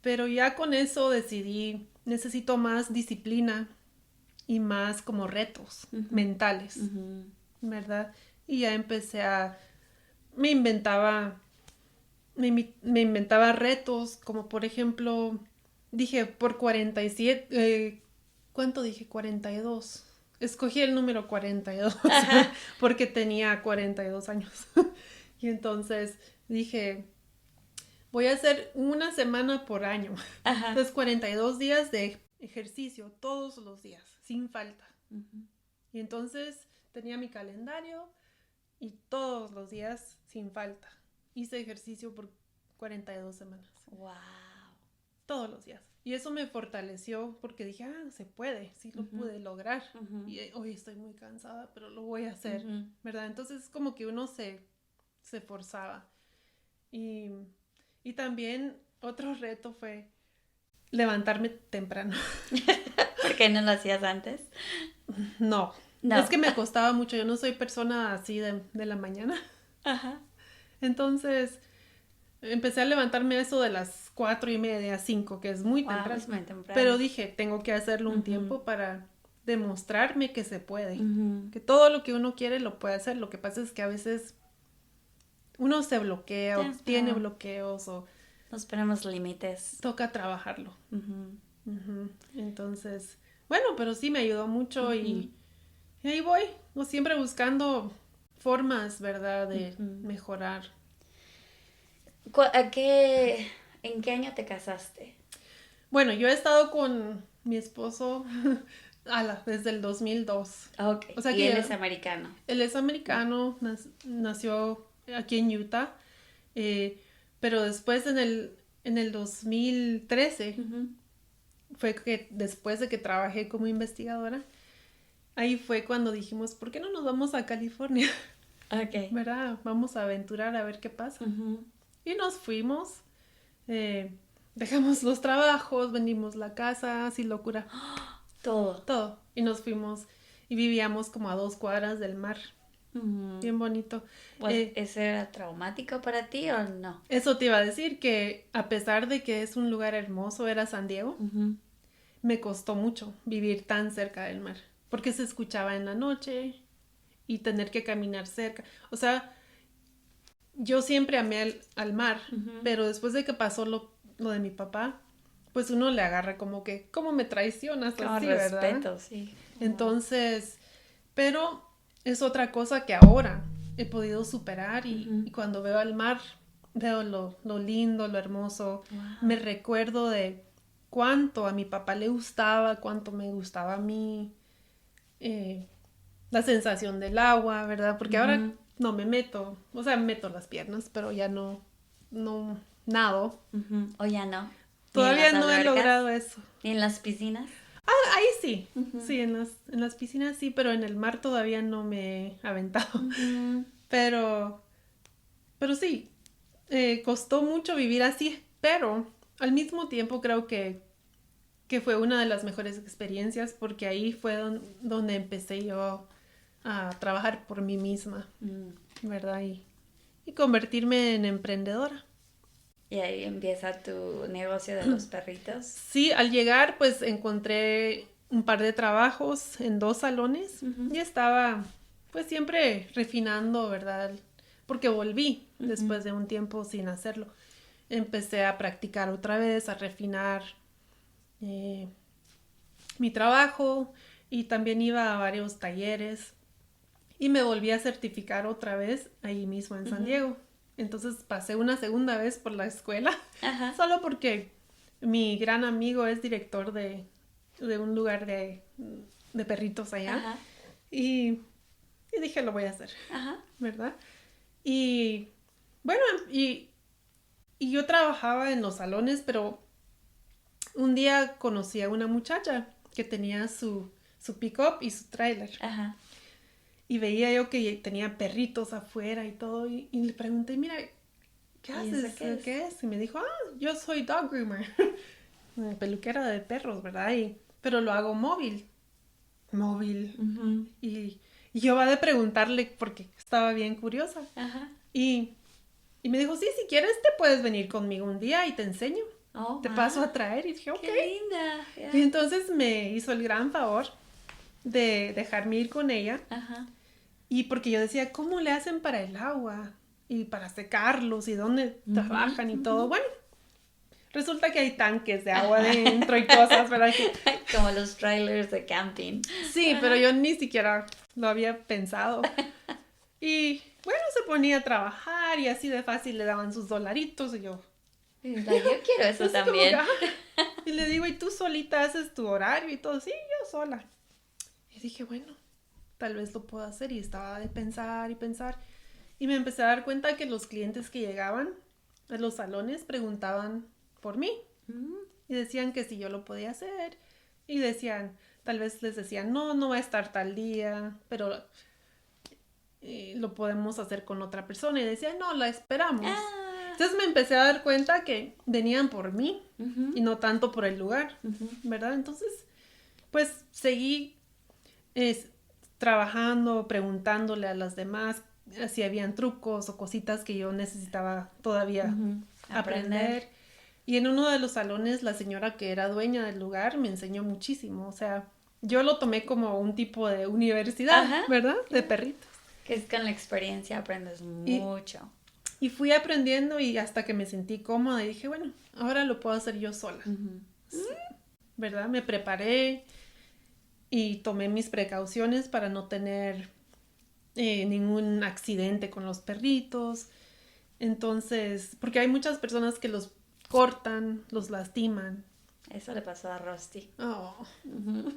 Pero ya con eso decidí, necesito más disciplina y más como retos mentales, ¿verdad? Y ya empecé me inventaba retos, como por ejemplo, dije por 47, ¿cuánto dije? 42. Escogí el número 42 porque tenía 42 años. Y entonces dije, voy a hacer 1 semana por año. Entonces 42 días de ejercicio todos los días, sin falta. Y entonces tenía mi calendario y todos los días, sin falta, hice ejercicio por 42 semanas. ¡Wow! Todos los días. Y eso me fortaleció porque dije, se puede, sí lo pude lograr. Y hoy estoy muy cansada, pero lo voy a hacer, ¿verdad? Entonces como que uno se forzaba. Y también otro reto fue levantarme temprano. ¿Por qué no lo hacías antes? No. Es que me costaba mucho. Yo no soy persona así de la mañana. Ajá. Entonces empecé a levantarme eso de las 4:30, 5, que es muy temprano. Es muy temprano. Pero dije, tengo que hacerlo un tiempo para demostrarme que se puede. Que todo lo que uno quiere lo puede hacer. Lo que pasa es que a veces uno se bloquea o tiene bloqueos o... Nos ponemos límites. Toca trabajarlo. Entonces, bueno, pero sí me ayudó mucho y ahí voy. Siempre buscando formas, ¿verdad? De mejorar. ¿En qué año te casaste? Bueno, yo he estado con mi esposo desde el 2002. Ok, o sea y que él es americano. Él es americano, nació aquí en Utah, pero después en el 2013 fue que después de que trabajé como investigadora, ahí fue cuando dijimos, ¿por qué no nos vamos a California? Ok. ¿Verdad? Vamos a aventurar a ver qué pasa. Y nos fuimos, dejamos los trabajos, vendimos la casa, así locura. Todo. Y nos fuimos y vivíamos como a 2 cuadras del mar. Bien bonito. ¿Eso era traumático para ti o no? Eso te iba a decir, que a pesar de que es un lugar hermoso, era San Diego, me costó mucho vivir tan cerca del mar, porque se escuchaba en la noche y tener que caminar cerca. O sea, yo siempre amé al mar, pero después de que pasó lo de mi papá, pues uno le agarra como que, ¿cómo me traicionas Con así, respeto, verdad? sí. Entonces, pero es otra cosa que ahora he podido superar y cuando veo al mar, veo lo lindo, lo hermoso, Wow. me recuerdo de cuánto a mi papá le gustaba, cuánto me gustaba a mí, eh, la sensación del agua, ¿verdad? Porque ahora no me meto, o sea, meto las piernas, pero ya no nado. O ya no. Ni en Todavía las no he albercas, logrado eso. ni en las piscinas. Ah, ahí sí, sí, en las piscinas sí, pero en el mar todavía no me he aventado. Pero, pero sí, costó mucho vivir así, pero al mismo tiempo creo que fue una de las mejores experiencias porque ahí fue donde empecé yo a trabajar por mí misma, ¿verdad? Y convertirme en emprendedora. Y ahí empieza tu negocio de los perritos. Sí, al llegar pues encontré un par de trabajos en 2 salones y estaba pues siempre refinando, ¿verdad? Porque volví después de un tiempo sin hacerlo. Empecé a practicar otra vez, a refinar mi trabajo y también iba a varios talleres y me volví a certificar otra vez ahí mismo en San Diego. Entonces pasé una segunda vez por la escuela, solo porque mi gran amigo es director de un lugar de perritos allá. Y dije, lo voy a hacer, ¿verdad? Y bueno, y yo trabajaba en los salones, pero un día conocí a una muchacha que tenía su pick-up y su trailer. Y veía yo que tenía perritos afuera y todo. Y le pregunté, mira, ¿qué haces? ¿Qué es? Y me dijo, yo soy dog groomer. Peluquera de perros, ¿verdad? Pero lo hago móvil. Y yo va de preguntarle porque estaba bien curiosa. Y me dijo, sí, si quieres te puedes venir conmigo un día y te enseño. Te paso a traer. Y dije, ok. ¡Qué linda! Yeah. Y entonces me hizo el gran favor de dejarme ir con ella. Y porque yo decía, ¿cómo le hacen para el agua? Y para secarlos y dónde trabajan y todo. Bueno, resulta que hay tanques de agua dentro y cosas, ¿verdad? Como los trailers de camping. Sí, pero yo ni siquiera lo había pensado. Y bueno, se ponía a trabajar y así de fácil le daban sus dolaritos y yo... Yo quiero eso también. Y le digo, ¿y tú solita haces tu horario y todo? Sí, yo sola. Y dije, bueno, tal vez lo puedo hacer. Y estaba de pensar y pensar. Y me empecé a dar cuenta que los clientes que llegaban a los salones preguntaban por mí. Y decían que si yo lo podía hacer. Y decían, tal vez les decían, no va a estar tal día, pero lo podemos hacer con otra persona. Y decían, no, la esperamos. Entonces me empecé a dar cuenta que venían por mí y no tanto por el lugar, ¿verdad? Entonces, pues seguí trabajando, preguntándole a las demás si habían trucos o cositas que yo necesitaba todavía aprender. Y en uno de los salones, la señora que era dueña del lugar me enseñó muchísimo. O sea, yo lo tomé como un tipo de universidad, ¿verdad? De perritos. Que es con la experiencia aprendes mucho. Y fui aprendiendo y hasta que me sentí cómoda y dije, bueno, ahora lo puedo hacer yo sola. Sí, ¿verdad? Me preparé y tomé mis precauciones para no tener ningún accidente con los perritos. Entonces, porque hay muchas personas que los cortan, los lastiman. Eso le pasó a Rusty. Oh,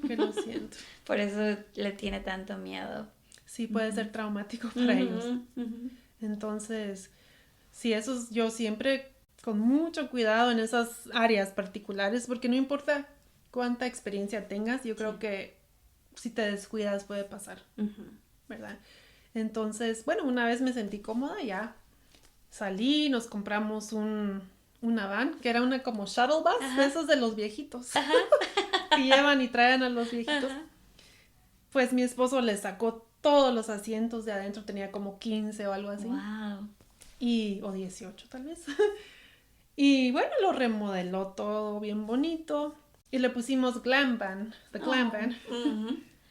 que lo siento. Por eso le tiene tanto miedo. Sí, puede ser traumático para ellos. Entonces, sí, eso yo siempre con mucho cuidado en esas áreas particulares, porque no importa cuánta experiencia tengas, yo creo que si te descuidas puede pasar, ¿verdad? Entonces, bueno, una vez me sentí cómoda, ya salí, nos compramos una van, que era una como shuttle bus, de esos de los viejitos, que llevan y traen a los viejitos. Pues mi esposo le sacó todos los asientos de adentro, tenía como 15 o algo así. Wow. O 18 tal vez. Y bueno, lo remodeló todo bien bonito. Y le pusimos Glam Van, the Glam Van.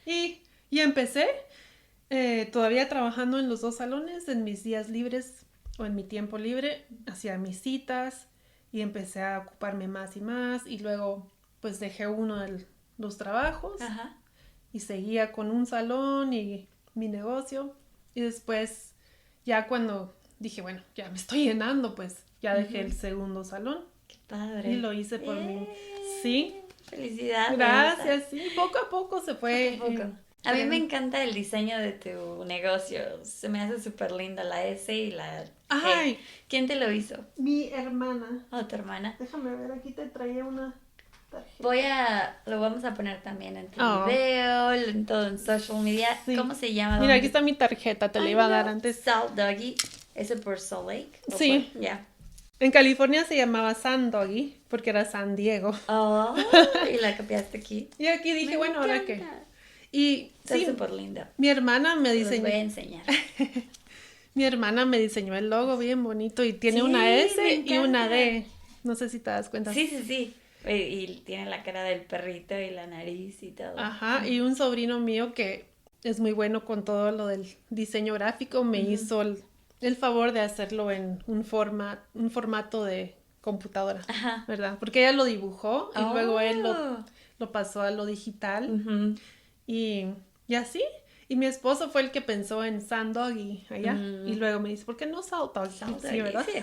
Y empecé todavía trabajando en los 2 salones, en mis días libres o en mi tiempo libre, hacía mis citas y empecé a ocuparme más y más y luego pues dejé uno de los trabajos Ajá. y seguía con un salón y mi negocio y después ya cuando dije, bueno, ya me estoy llenando, pues ya dejé el segundo salón Qué padre. y lo hice por mí. Sí, Felicidades. gracias, sí, poco a poco se fue. Poco a poco. A mí me encanta el diseño de tu negocio. Se me hace súper linda la S y la G. Ay, ¿Quién te lo hizo? mi hermana. ¿O tu hermana? Déjame ver, aquí te traía una tarjeta. Lo vamos a poner también en tu Oh. video, en todo en social media. Sí. ¿Cómo se llama? Mira, aquí está mi tarjeta, te la iba a dar antes. Salt Doggy. ¿Eso por Salt Lake? ¿O Sí. por- Ya. En California se llamaba San Doggy porque era San Diego. Oh, y la copiaste aquí. Y aquí dije, Me bueno, ¿ahora qué? encanta. Y Está sí, súper linda. mi hermana me Te los voy a diseñó. enseñar. Mi hermana me diseñó el logo bien bonito y tiene Sí, una me S y una encanta. D. No sé si te das cuenta. Sí, sí, sí. Y tiene la cara del perrito y la nariz y todo. Ajá, y un sobrino mío que es muy bueno con todo lo del diseño gráfico me hizo el favor de hacerlo en un formato de computadora, Ajá. ¿verdad? Porque ella lo dibujó y luego él Oh. lo pasó a lo digital Ujú. y así. Y mi esposo fue el que pensó en Sand Doggy allá y luego me dice, ¿por qué no Salt Doggy? Salt Sí, Doggy, ¿verdad? sí.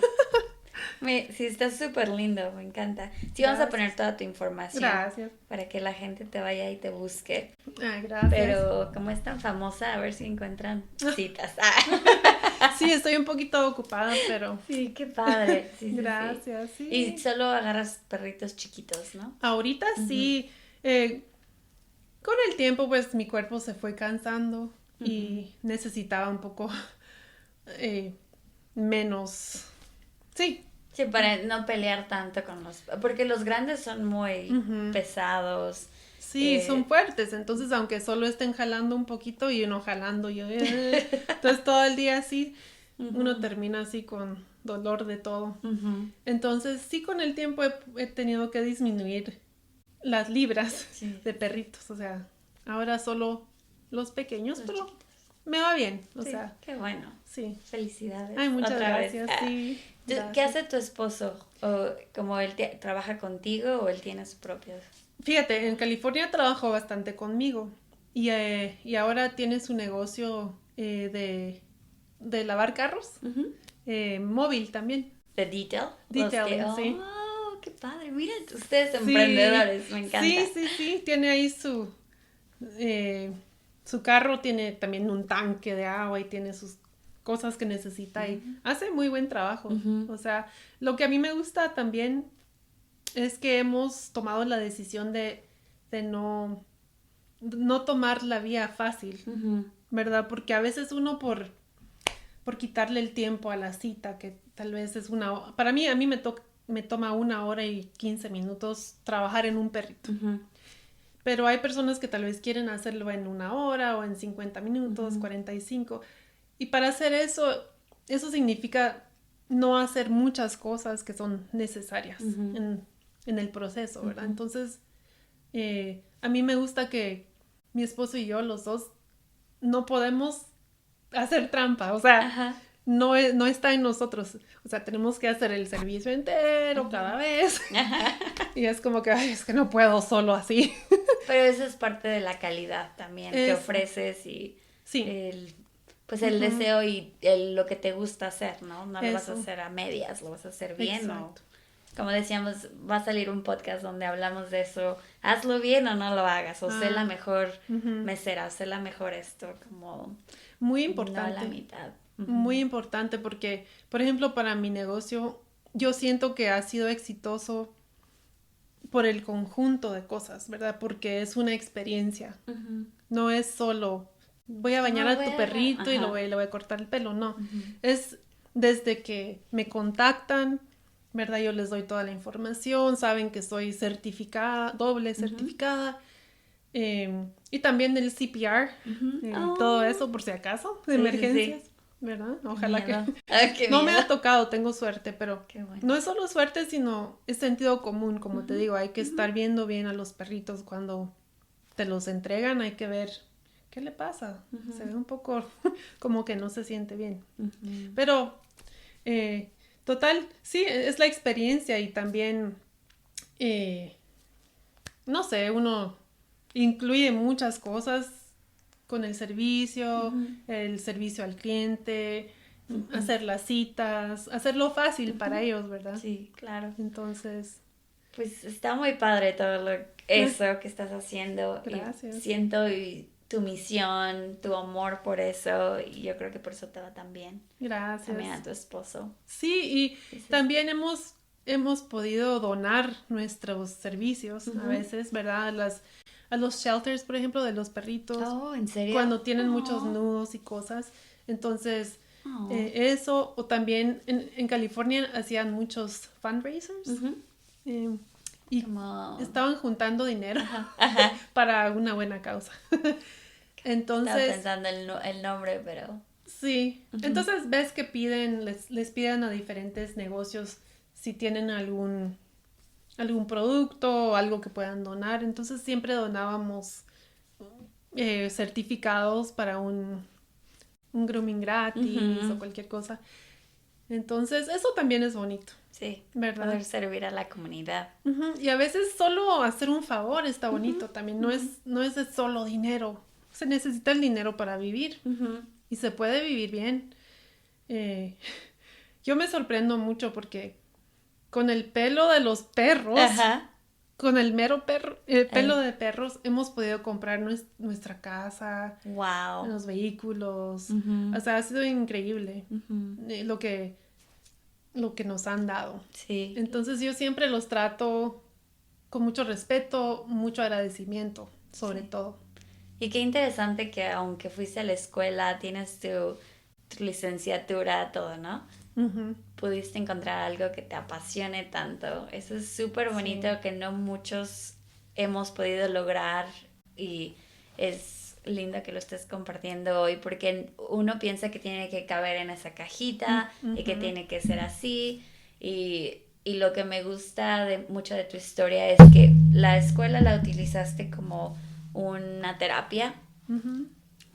Sí, está súper lindo, me encanta. Sí, vamos a Gracias. poner toda tu información Gracias. para que la gente te vaya y te busque. Ay, gracias. Pero como es tan famosa, a ver si encuentran citas. Ah. Sí, estoy un poquito ocupada, pero Sí, qué padre. Sí, sí, sí. gracias, sí. Y solo agarras perritos chiquitos, ¿no? Ahorita sí, con el tiempo pues mi cuerpo se fue cansando y necesitaba un poco menos, sí, Sí, para no pelear tanto con los... Porque los grandes son muy pesados. sí, son fuertes, entonces aunque solo estén jalando un poquito y uno jalando, entonces todo el día así, uno termina así con dolor de todo. Entonces sí, con el tiempo he tenido que disminuir las libras Sí. de perritos, o sea, ahora solo los pequeños, Los pero chiquitos. me va bien, o Sí, sea, qué bueno. sí. Felicidades. Ay, muchas Otra vez. gracias, Ah. sí. ¿Qué Gracias. hace tu esposo? ¿O como él trabaja contigo o él tiene su propio? Fíjate, en California trabajó bastante conmigo y ahora tiene su negocio de lavar carros, móvil también. ¿De detail? Detailing, sí. Oh, qué padre. Mira, ustedes emprendedores, me encanta. Sí, tiene ahí su carro, tiene también un tanque de agua y tiene sus cosas que necesita y hace muy buen trabajo. O sea, lo que a mí me gusta también es que hemos tomado la decisión de no tomar la vía fácil, ¿verdad? Porque a veces uno por quitarle el tiempo a la cita, que tal vez es para mí, me toma 1 hora y 15 minutos trabajar en un perrito. Pero hay personas que tal vez quieren hacerlo en 1 hora o en 50 minutos, 45. Y para hacer eso significa no hacer muchas cosas que son necesarias en el proceso, ¿verdad? Entonces, a mí me gusta que mi esposo y yo, los dos, no podemos hacer trampa, o sea, no está en nosotros, o sea, tenemos que hacer el servicio entero cada vez. Y es como que, ay, es que no puedo solo así. Pero eso es parte de la calidad también que Eso. ofreces y Sí. el deseo y lo que te gusta hacer, ¿no? No lo vas a Eso. hacer a medias, lo vas a hacer bien. Exacto. O, como decíamos, va a salir un podcast donde hablamos de eso. Hazlo bien o no lo hagas. O sé la mejor mesera, sé la mejor esto, como... Muy No importante. a la mitad. Muy importante porque, por ejemplo, para mi negocio, yo siento que ha sido exitoso por el conjunto de cosas, ¿verdad? Porque es una experiencia. No es solo, voy a bañar a tu perrito y le voy a cortar el pelo, no. Es desde que me contactan, ¿verdad? Yo les doy toda la información, saben que soy certificada, doble certificada. Y también el CPR, todo eso por si acaso, de emergencias, ¿verdad? Ojalá que... No me ha tocado, tengo suerte, pero no es solo suerte, sino es sentido común, como te digo, hay que estar viendo bien a los perritos cuando te los entregan, hay que ver qué le pasa, se ve un poco como que no se siente bien. Pero Total, sí, es la experiencia y también, no sé, uno incluye muchas cosas con el servicio al cliente, hacer las citas, hacerlo fácil para ellos, ¿verdad? Sí, claro. Entonces, Pues está muy padre todo eso que estás haciendo. gracias. Y siento tu misión, tu amor por eso. Y yo creo que por eso te va tan bien. Gracias. También a tu esposo. Sí, y también hemos podido donar nuestros servicios a veces, ¿verdad? A los shelters, por ejemplo, de los perritos. Oh, ¿en serio? Cuando tienen muchos nudos y cosas. Entonces, Oh. eso, o también en California hacían muchos fundraisers. Y estaban juntando dinero para una buena causa. Entonces, estaba pensando el nombre, pero... Sí, entonces ves que les piden a diferentes negocios si tienen algún producto o algo que puedan donar. Entonces siempre donábamos certificados para un grooming gratis o cualquier cosa. Entonces eso también es bonito. Sí, ¿verdad? Poder servir a la comunidad. Y a veces solo hacer un favor está bonito también. No es de solo dinero. Se necesita el dinero para vivir. Y se puede vivir bien. Yo me sorprendo mucho porque con el pelo de los perros, con el pelo de perros, hemos podido comprar nuestra casa, wow, los vehículos. O sea, ha sido increíble lo que nos han dado. Sí. Entonces yo siempre los trato con mucho respeto, mucho agradecimiento, sobre todo. Y qué interesante que aunque fuiste a la escuela, tienes tu licenciatura, todo, ¿no? Pudiste encontrar algo que te apasione tanto. Eso es súper bonito que no muchos hemos podido lograr y es lindo que lo estés compartiendo hoy porque uno piensa que tiene que caber en esa cajita y que tiene que ser así y lo que me gusta mucho de tu historia es que la escuela la utilizaste como una terapia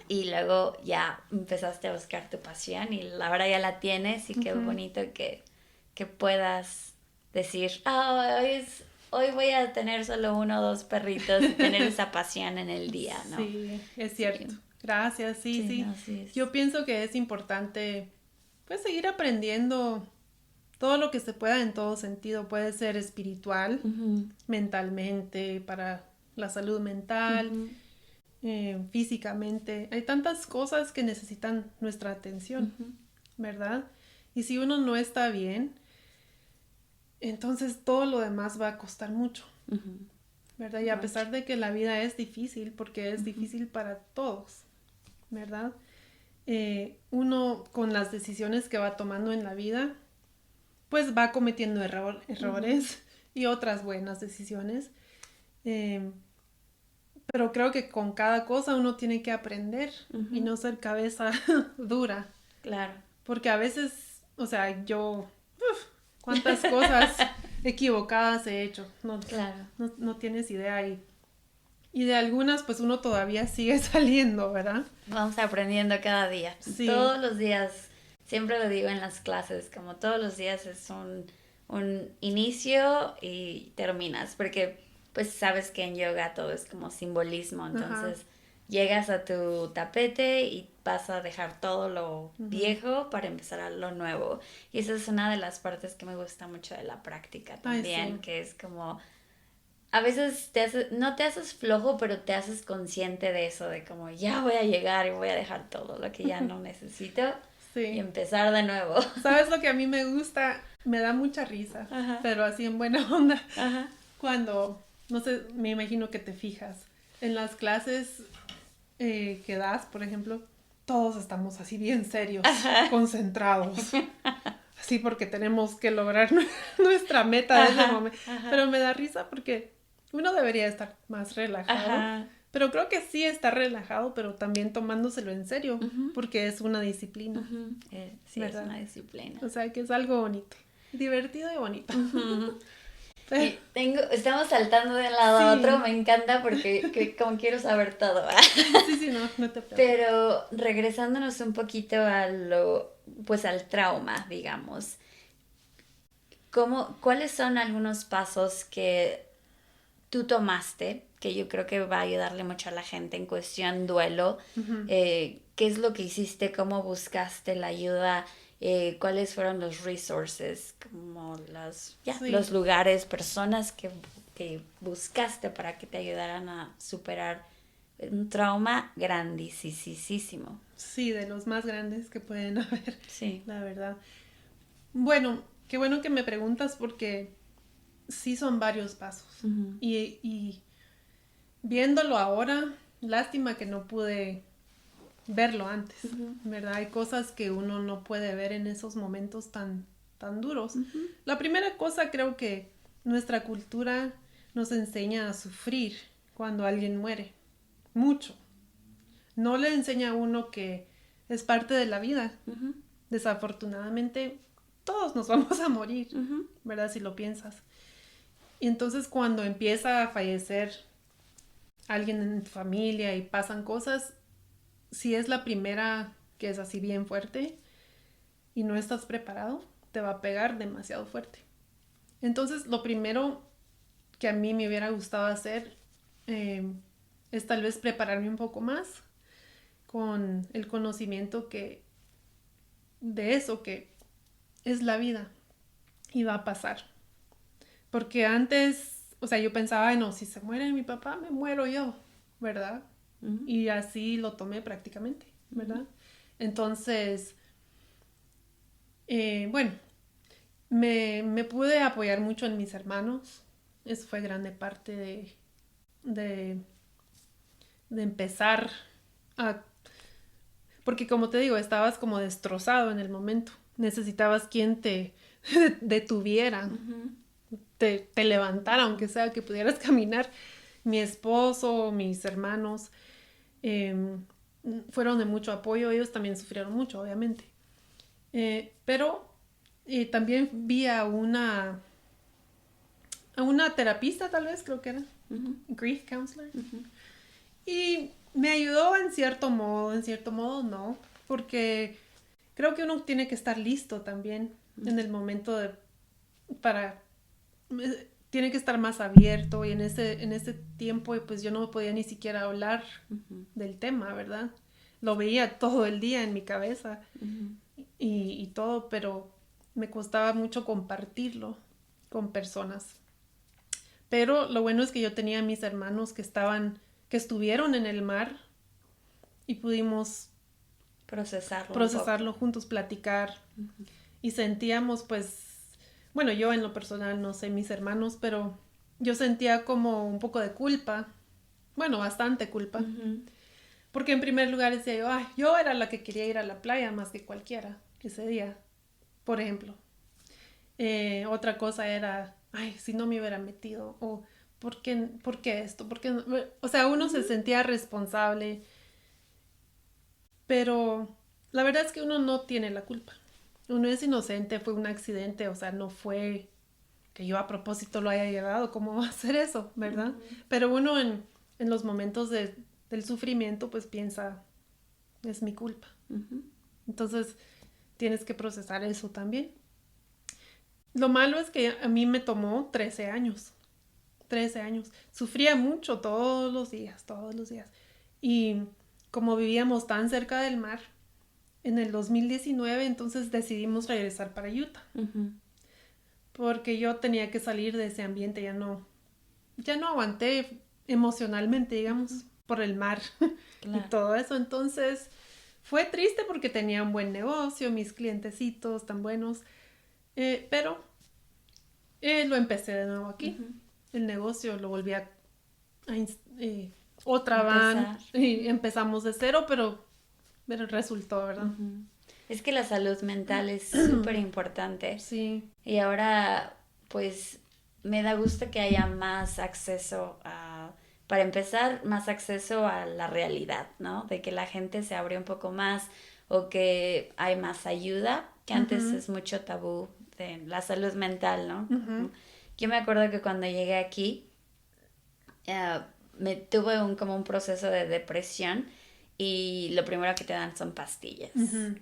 y luego ya empezaste a buscar tu pasión y ahora ya la tienes y qué bonito que puedas decir, hoy voy a tener solo 1 o 2 perritos y tener esa pasión en el día, ¿no? Sí, es cierto. Sí. Gracias, sí. No, sí Yo pienso que es importante pues seguir aprendiendo todo lo que se pueda en todo sentido. Puede ser espiritual, mentalmente, para la salud mental, físicamente. Hay tantas cosas que necesitan nuestra atención, ¿verdad? Y si uno no está bien, entonces todo lo demás va a costar mucho, ¿verdad? Y a pesar de que la vida es difícil, porque es difícil para todos, ¿verdad? Uno con las decisiones que va tomando en la vida, pues va cometiendo errores y otras buenas decisiones. Pero creo que con cada cosa uno tiene que aprender y no ser cabeza dura. Claro. Porque a veces, o sea, cuántas cosas equivocadas he hecho. No tienes idea. Y de algunas, pues uno todavía sigue saliendo, ¿verdad? Vamos aprendiendo cada día. Sí. Todos los días, siempre lo digo en las clases, como todos los días es un inicio y terminas. Porque pues sabes que en yoga todo es como simbolismo, entonces llegas a tu tapete y vas a dejar todo lo viejo para empezar a lo nuevo. Y esa es una de las partes que me gusta mucho de la práctica también, que es como, a veces no te haces flojo, pero te haces consciente de eso, de como ya voy a llegar y voy a dejar todo lo que ya no necesito y empezar de nuevo. ¿Sabes lo que a mí me gusta? Me da mucha risa, pero así en buena onda. Cuando... No sé, me imagino que te fijas. En las clases que das, por ejemplo, todos estamos así bien serios, concentrados. Así porque tenemos que lograr nuestra meta de ese momento. Pero me da risa porque uno debería estar más relajado. Pero creo que sí está relajado, pero también tomándoselo en serio, porque es una disciplina. Sí, ¿verdad? Es una disciplina. O sea, que es algo bonito. Divertido y bonito. Y estamos saltando de un lado a otro, me encanta porque como quiero saber todo. Sí, no te preocupes. Pero regresándonos un poquito al trauma, digamos. ¿Cuáles son algunos pasos que tú tomaste, que yo creo que va a ayudarle mucho a la gente en cuestión duelo? ¿Qué es lo que hiciste? ¿Cómo buscaste la ayuda? ¿Cuáles fueron los resources? Como los lugares, personas que buscaste para que te ayudaran a superar un trauma grandísimo? Sí, de los más grandes que pueden haber, Sí. la verdad. Bueno, qué bueno que me preguntas porque sí son varios pasos. Y viéndolo ahora, lástima que no pude verlo antes, ¿verdad? Hay cosas que uno no puede ver en esos momentos tan duros. La primera cosa, creo que nuestra cultura nos enseña a sufrir cuando alguien muere. Mucho. No le enseña a uno que es parte de la vida. Desafortunadamente, todos nos vamos a morir, ¿verdad? Si lo piensas. Y entonces cuando empieza a fallecer alguien en tu familia y pasan cosas, si es la primera que es así bien fuerte y no estás preparado, te va a pegar demasiado fuerte. Entonces, lo primero que a mí me hubiera gustado hacer es tal vez prepararme un poco más con el conocimiento de eso que es la vida y va a pasar. Porque antes, o sea, yo pensaba, no, si se muere mi papá, me muero yo, ¿verdad? Y así lo tomé prácticamente, ¿verdad? Entonces, bueno, me pude apoyar mucho en mis hermanos. Eso fue grande parte de empezar a... Porque como te digo, estabas como destrozado en el momento. Necesitabas quien te detuviera, te levantara, aunque sea que pudieras caminar. Mi esposo, mis hermanos, fueron de mucho apoyo. Ellos también sufrieron mucho, obviamente. Pero también vi a una terapista, tal vez, creo que era. Grief counselor. Y me ayudó en cierto modo no, porque creo que uno tiene que estar listo también en el momento tiene que estar más abierto, y en ese tiempo pues yo no podía ni siquiera hablar del tema, ¿verdad? Lo veía todo el día en mi cabeza y todo, pero me costaba mucho compartirlo con personas. Pero lo bueno es que yo tenía a mis hermanos que estuvieron en el mar y pudimos procesarlo juntos, platicar. Y sentíamos pues, bueno, yo en lo personal no sé mis hermanos, pero yo sentía como un poco de culpa, bueno, bastante culpa, porque en primer lugar decía yo, yo era la que quería ir a la playa más que cualquiera ese día, por ejemplo. Otra cosa era, si no me hubiera metido, o ¿por qué esto? ¿Por qué no? O sea, uno se sentía responsable, pero la verdad es que uno no tiene la culpa. Uno es inocente, fue un accidente, o sea, no fue que yo a propósito lo haya llevado, ¿cómo va a hacer eso, verdad? Pero uno en los momentos del sufrimiento pues piensa, es mi culpa. Entonces tienes que procesar eso también. Lo malo es que a mí me tomó 13 años. 13 años. Sufría mucho todos los días. Y como vivíamos tan cerca del mar, en el 2019 entonces decidimos regresar para Utah. Porque yo tenía que salir de ese ambiente, ya no aguanté emocionalmente, digamos, por el mar. Claro. Y todo eso. Entonces fue triste porque tenía un buen negocio, mis clientecitos tan buenos. Pero lo empecé de nuevo aquí. El negocio lo volví a otra van y empezamos de cero, pero resultó, ¿verdad? Es que la salud mental es súper importante. Sí. Y ahora, pues, me da gusto que haya más acceso para empezar, más acceso a la realidad, ¿no? De que la gente se abre un poco más o que hay más ayuda, que antes es mucho tabú de la salud mental, ¿no? Yo me acuerdo que cuando llegué aquí, me tuve como un proceso de depresión y lo primero que te dan son pastillas.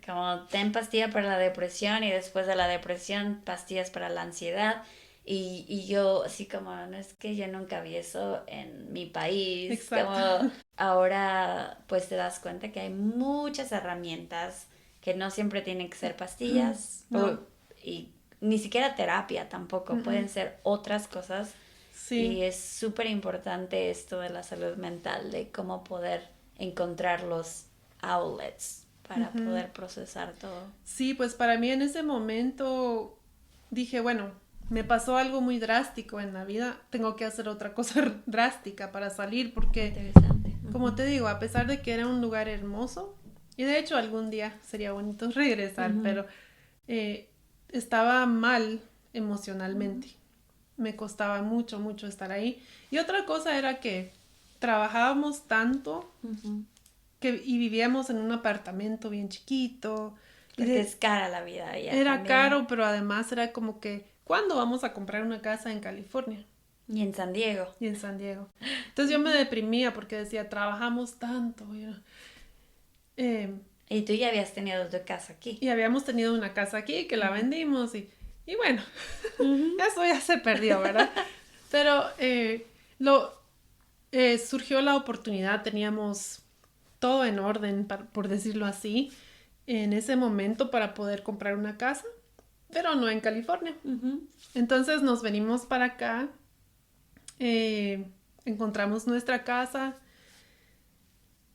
Como ten pastilla para la depresión y después de la depresión pastillas para la ansiedad. Y yo así como, no es que yo nunca vi eso en mi país. Exacto. Como ahora pues te das cuenta que hay muchas herramientas que no siempre tienen que ser pastillas. No. Y ni siquiera terapia tampoco, pueden ser otras cosas. Sí. Y es súper importante esto de la salud mental, de cómo poder encontrar los outlets para poder procesar todo. Sí, pues para mí en ese momento dije, bueno, me pasó algo muy drástico en la vida, tengo que hacer otra cosa drástica para salir porque, Interesante. como te digo, a pesar de que era un lugar hermoso, y de hecho algún día sería bonito regresar, pero estaba mal emocionalmente. Me costaba mucho, mucho estar ahí. Y otra cosa era que trabajábamos tanto y vivíamos en un apartamento bien chiquito. Porque es cara la vida allá Era también. caro, pero además era como que, ¿cuándo vamos a comprar una casa en California? Y en San Diego. Y en San Diego. Entonces yo me deprimía porque decía, trabajamos tanto. Y tú ya habías tenido tu casa aquí. Y habíamos tenido una casa aquí que la vendimos y bueno, eso ya se perdió, ¿verdad? Pero surgió la oportunidad, teníamos todo en orden, por decirlo así, en ese momento para poder comprar una casa, pero no en California. Entonces nos venimos para acá, encontramos nuestra casa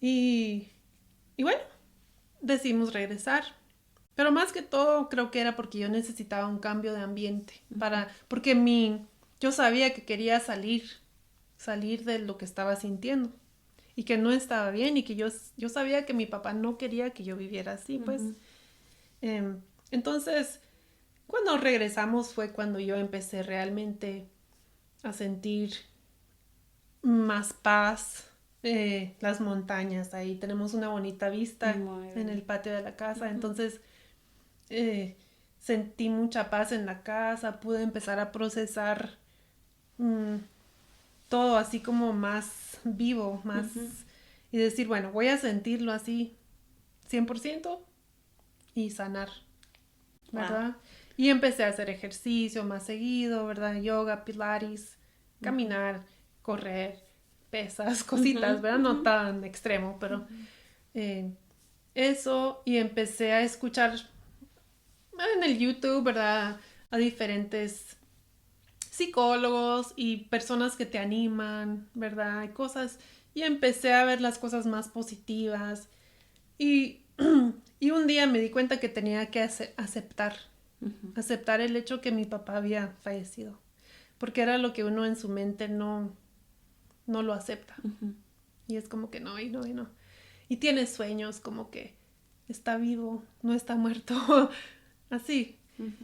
y bueno, decidimos regresar. Pero más que todo creo que era porque yo necesitaba un cambio de ambiente, porque yo sabía que quería salir de lo que estaba sintiendo y que no estaba bien y que yo sabía que mi papá no quería que yo viviera así, pues. Entonces, cuando regresamos fue cuando yo empecé realmente a sentir más paz, las montañas, ahí tenemos una bonita vista en el patio de la casa, entonces sentí mucha paz en la casa, pude empezar a procesar todo así como más vivo, más y decir, bueno, voy a sentirlo así 100% y sanar, ¿verdad? Wow. Y empecé a hacer ejercicio más seguido, ¿verdad? Yoga, pilates, caminar, correr, pesas, cositas, ¿verdad? No tan extremo, pero eso, y empecé a escuchar en el YouTube, ¿verdad? A diferentes psicólogos y personas que te animan, ¿verdad? Y cosas. Y empecé a ver las cosas más positivas. Y un día me di cuenta que tenía que aceptar el hecho que mi papá había fallecido. Porque era lo que uno en su mente no lo acepta. Y es como que no, y no, y no. Y tiene sueños como que está vivo, no está muerto. Así.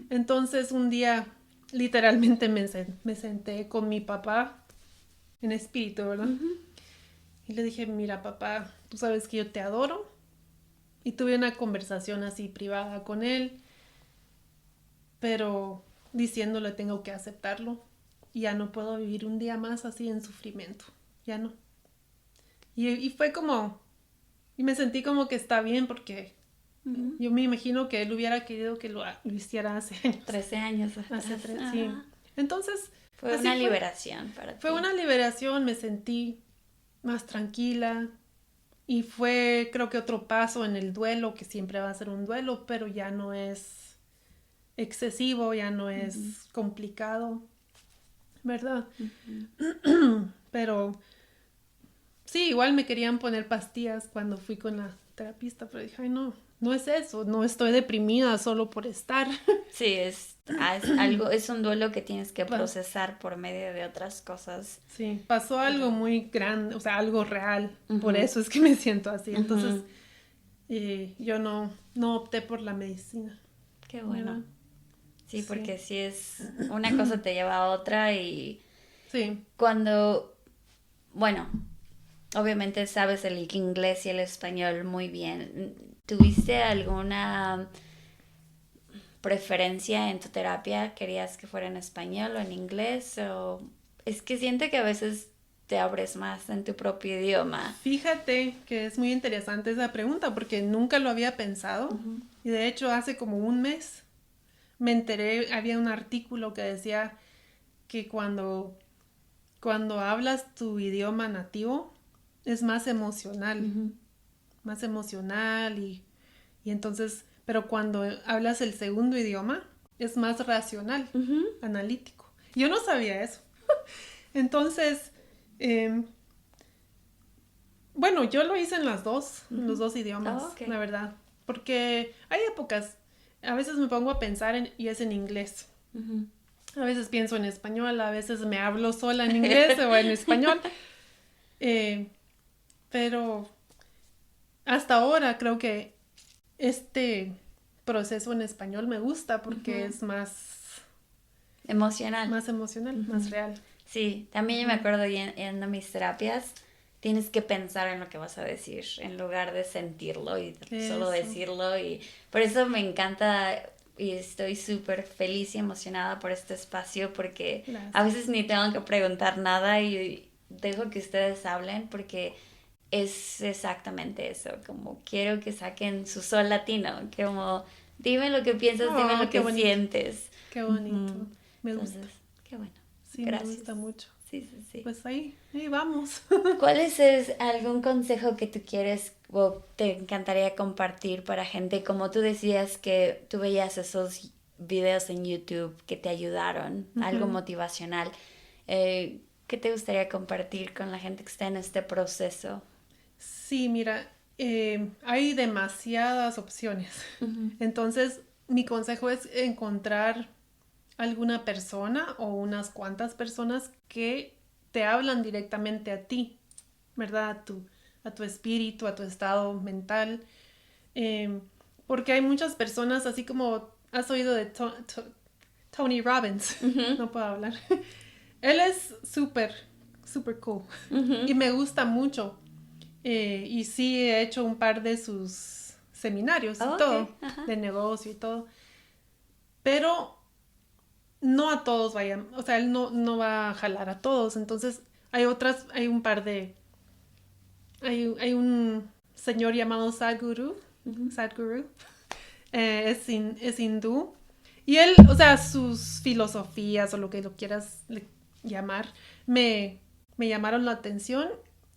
Entonces un día literalmente me senté con mi papá en espíritu, ¿verdad? Y le dije, mira papá, tú sabes que yo te adoro. Y tuve una conversación así privada con él, pero diciéndole tengo que aceptarlo. Y ya no puedo vivir un día más así en sufrimiento. Ya no. Y fue como, y me sentí como que está bien porque yo me imagino que él hubiera querido que lo hiciera hace años. 13 años. Sí. Entonces... Fue una liberación para ti. Fue una liberación, me sentí más tranquila y fue creo que otro paso en el duelo, que siempre va a ser un duelo, pero ya no es excesivo, ya no es complicado, ¿verdad? Pero sí, igual me querían poner pastillas cuando fui con la terapista, pero dije, ay no es eso, no estoy deprimida solo por estar. Sí, es algo, es un duelo que tienes que procesar por medio de otras cosas. Sí, pasó algo muy grande, o sea, algo real, por eso es que me siento así. Entonces, yo no opté por la medicina. Qué bueno. Sí, porque sí es, una cosa te lleva a otra y cuando, bueno, obviamente sabes el inglés y el español muy bien. ¿Tuviste alguna preferencia en tu terapia? ¿Querías que fuera en español o en inglés? O es que siento que a veces te abres más en tu propio idioma? Fíjate que es muy interesante esa pregunta porque nunca lo había pensado. Y de hecho hace como un mes me enteré, había un artículo que decía que cuando hablas tu idioma nativo es más emocional, y entonces, pero cuando hablas el segundo idioma es más racional, analítico. Yo no sabía eso. Entonces, bueno, yo lo hice en en los dos idiomas, Okay. la verdad, porque hay épocas, a veces me pongo a pensar y es en inglés. A veces pienso en español, a veces me hablo sola en inglés o en español. Eh, pero hasta ahora creo que este proceso en español me gusta porque es Emocional. más emocional, más real. Sí, también yo me acuerdo yendo a mis terapias, tienes que pensar en lo que vas a decir, en lugar de sentirlo y solo Eso. decirlo. Y por eso me encanta y estoy súper feliz y emocionada por este espacio, porque a Gracias. veces ni tengo que preguntar nada y dejo que ustedes hablen, porque es exactamente eso, como quiero que saquen su sol latino, como dime lo que piensas, dime Oh, lo qué que bonito. sientes. Qué bonito. Ujú. Me gusta. Entonces, qué bueno. Sí, me Gracias. gusta mucho. Sí, sí, sí. Pues ahí vamos. ¿Cuál es algún consejo que tú quieres o te encantaría compartir para gente? Como tú decías que tú veías esos videos en YouTube que te ayudaron, algo motivacional. ¿Qué te gustaría compartir con la gente que está en este proceso? Sí, mira, hay demasiadas opciones. Entonces, mi consejo es encontrar alguna persona o unas cuantas personas que te hablan directamente a ti, ¿verdad? A tu espíritu, a tu estado mental. Eh, Porque hay muchas personas, así como has oído de Tony Robbins, no puedo hablar. Él es súper cool y me gusta mucho. Y sí he hecho un par de sus seminarios y Oh, ok. todo, de negocio y todo. Pero no a todos vayan, o sea, él no va a jalar a todos. Entonces hay un par de, hay un señor llamado Sadhguru, es hindú. Y él, o sea, sus filosofías o lo que lo quieras llamar, me, me llamaron la atención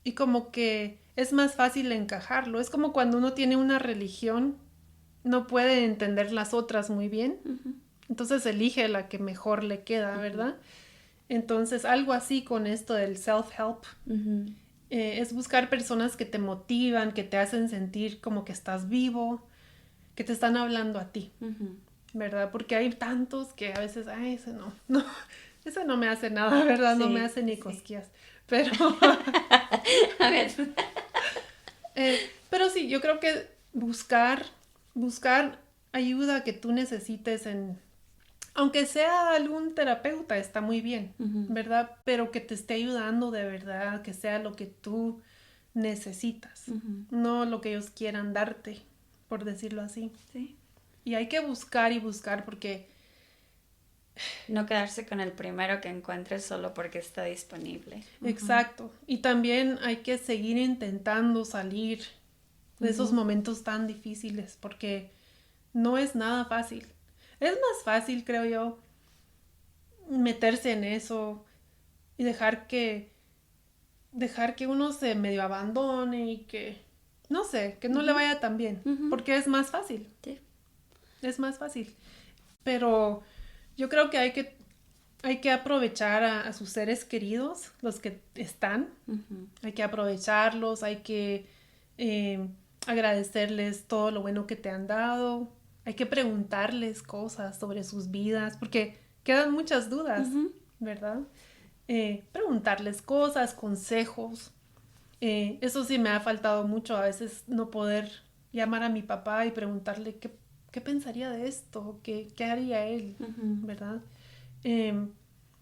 y como que es más fácil encajarlo. Es como cuando uno tiene una religión, no puede entender las otras muy bien. Entonces elige la que mejor le queda, ¿verdad? Entonces algo así con esto del self-help. Es buscar personas que te motivan, que te hacen sentir como que estás vivo, que te están hablando a ti, ¿verdad? Porque hay tantos que a veces, ay, ese no me hace nada, ¿verdad? No me Sí, hace ni sí. cosquillas. Pero, A ver. pero sí, yo creo que buscar ayuda que tú necesites aunque sea algún terapeuta, está muy bien, ¿verdad? Pero que te esté ayudando de verdad, que sea lo que tú necesitas, no lo que ellos quieran darte, por decirlo así. Sí. Y hay que buscar y buscar porque No quedarse con el primero que encuentres solo porque está disponible. exacto. Y también hay que seguir intentando salir de esos momentos tan difíciles porque no es nada fácil. Es más fácil, creo yo, meterse en eso y dejar que uno se medio abandone y que, no sé, que no le vaya tan bien, porque es más fácil, Sí. es más fácil. Pero yo creo que hay que aprovechar a sus seres queridos, los que están. Hay que aprovecharlos, hay que agradecerles todo lo bueno que te han dado. Hay que preguntarles cosas sobre sus vidas, porque quedan muchas dudas, ¿verdad? Preguntarles cosas, consejos. Eso sí me ha faltado mucho, a veces no poder llamar a mi papá y preguntarle qué pensaría de esto, qué haría él, ¿verdad? Eh,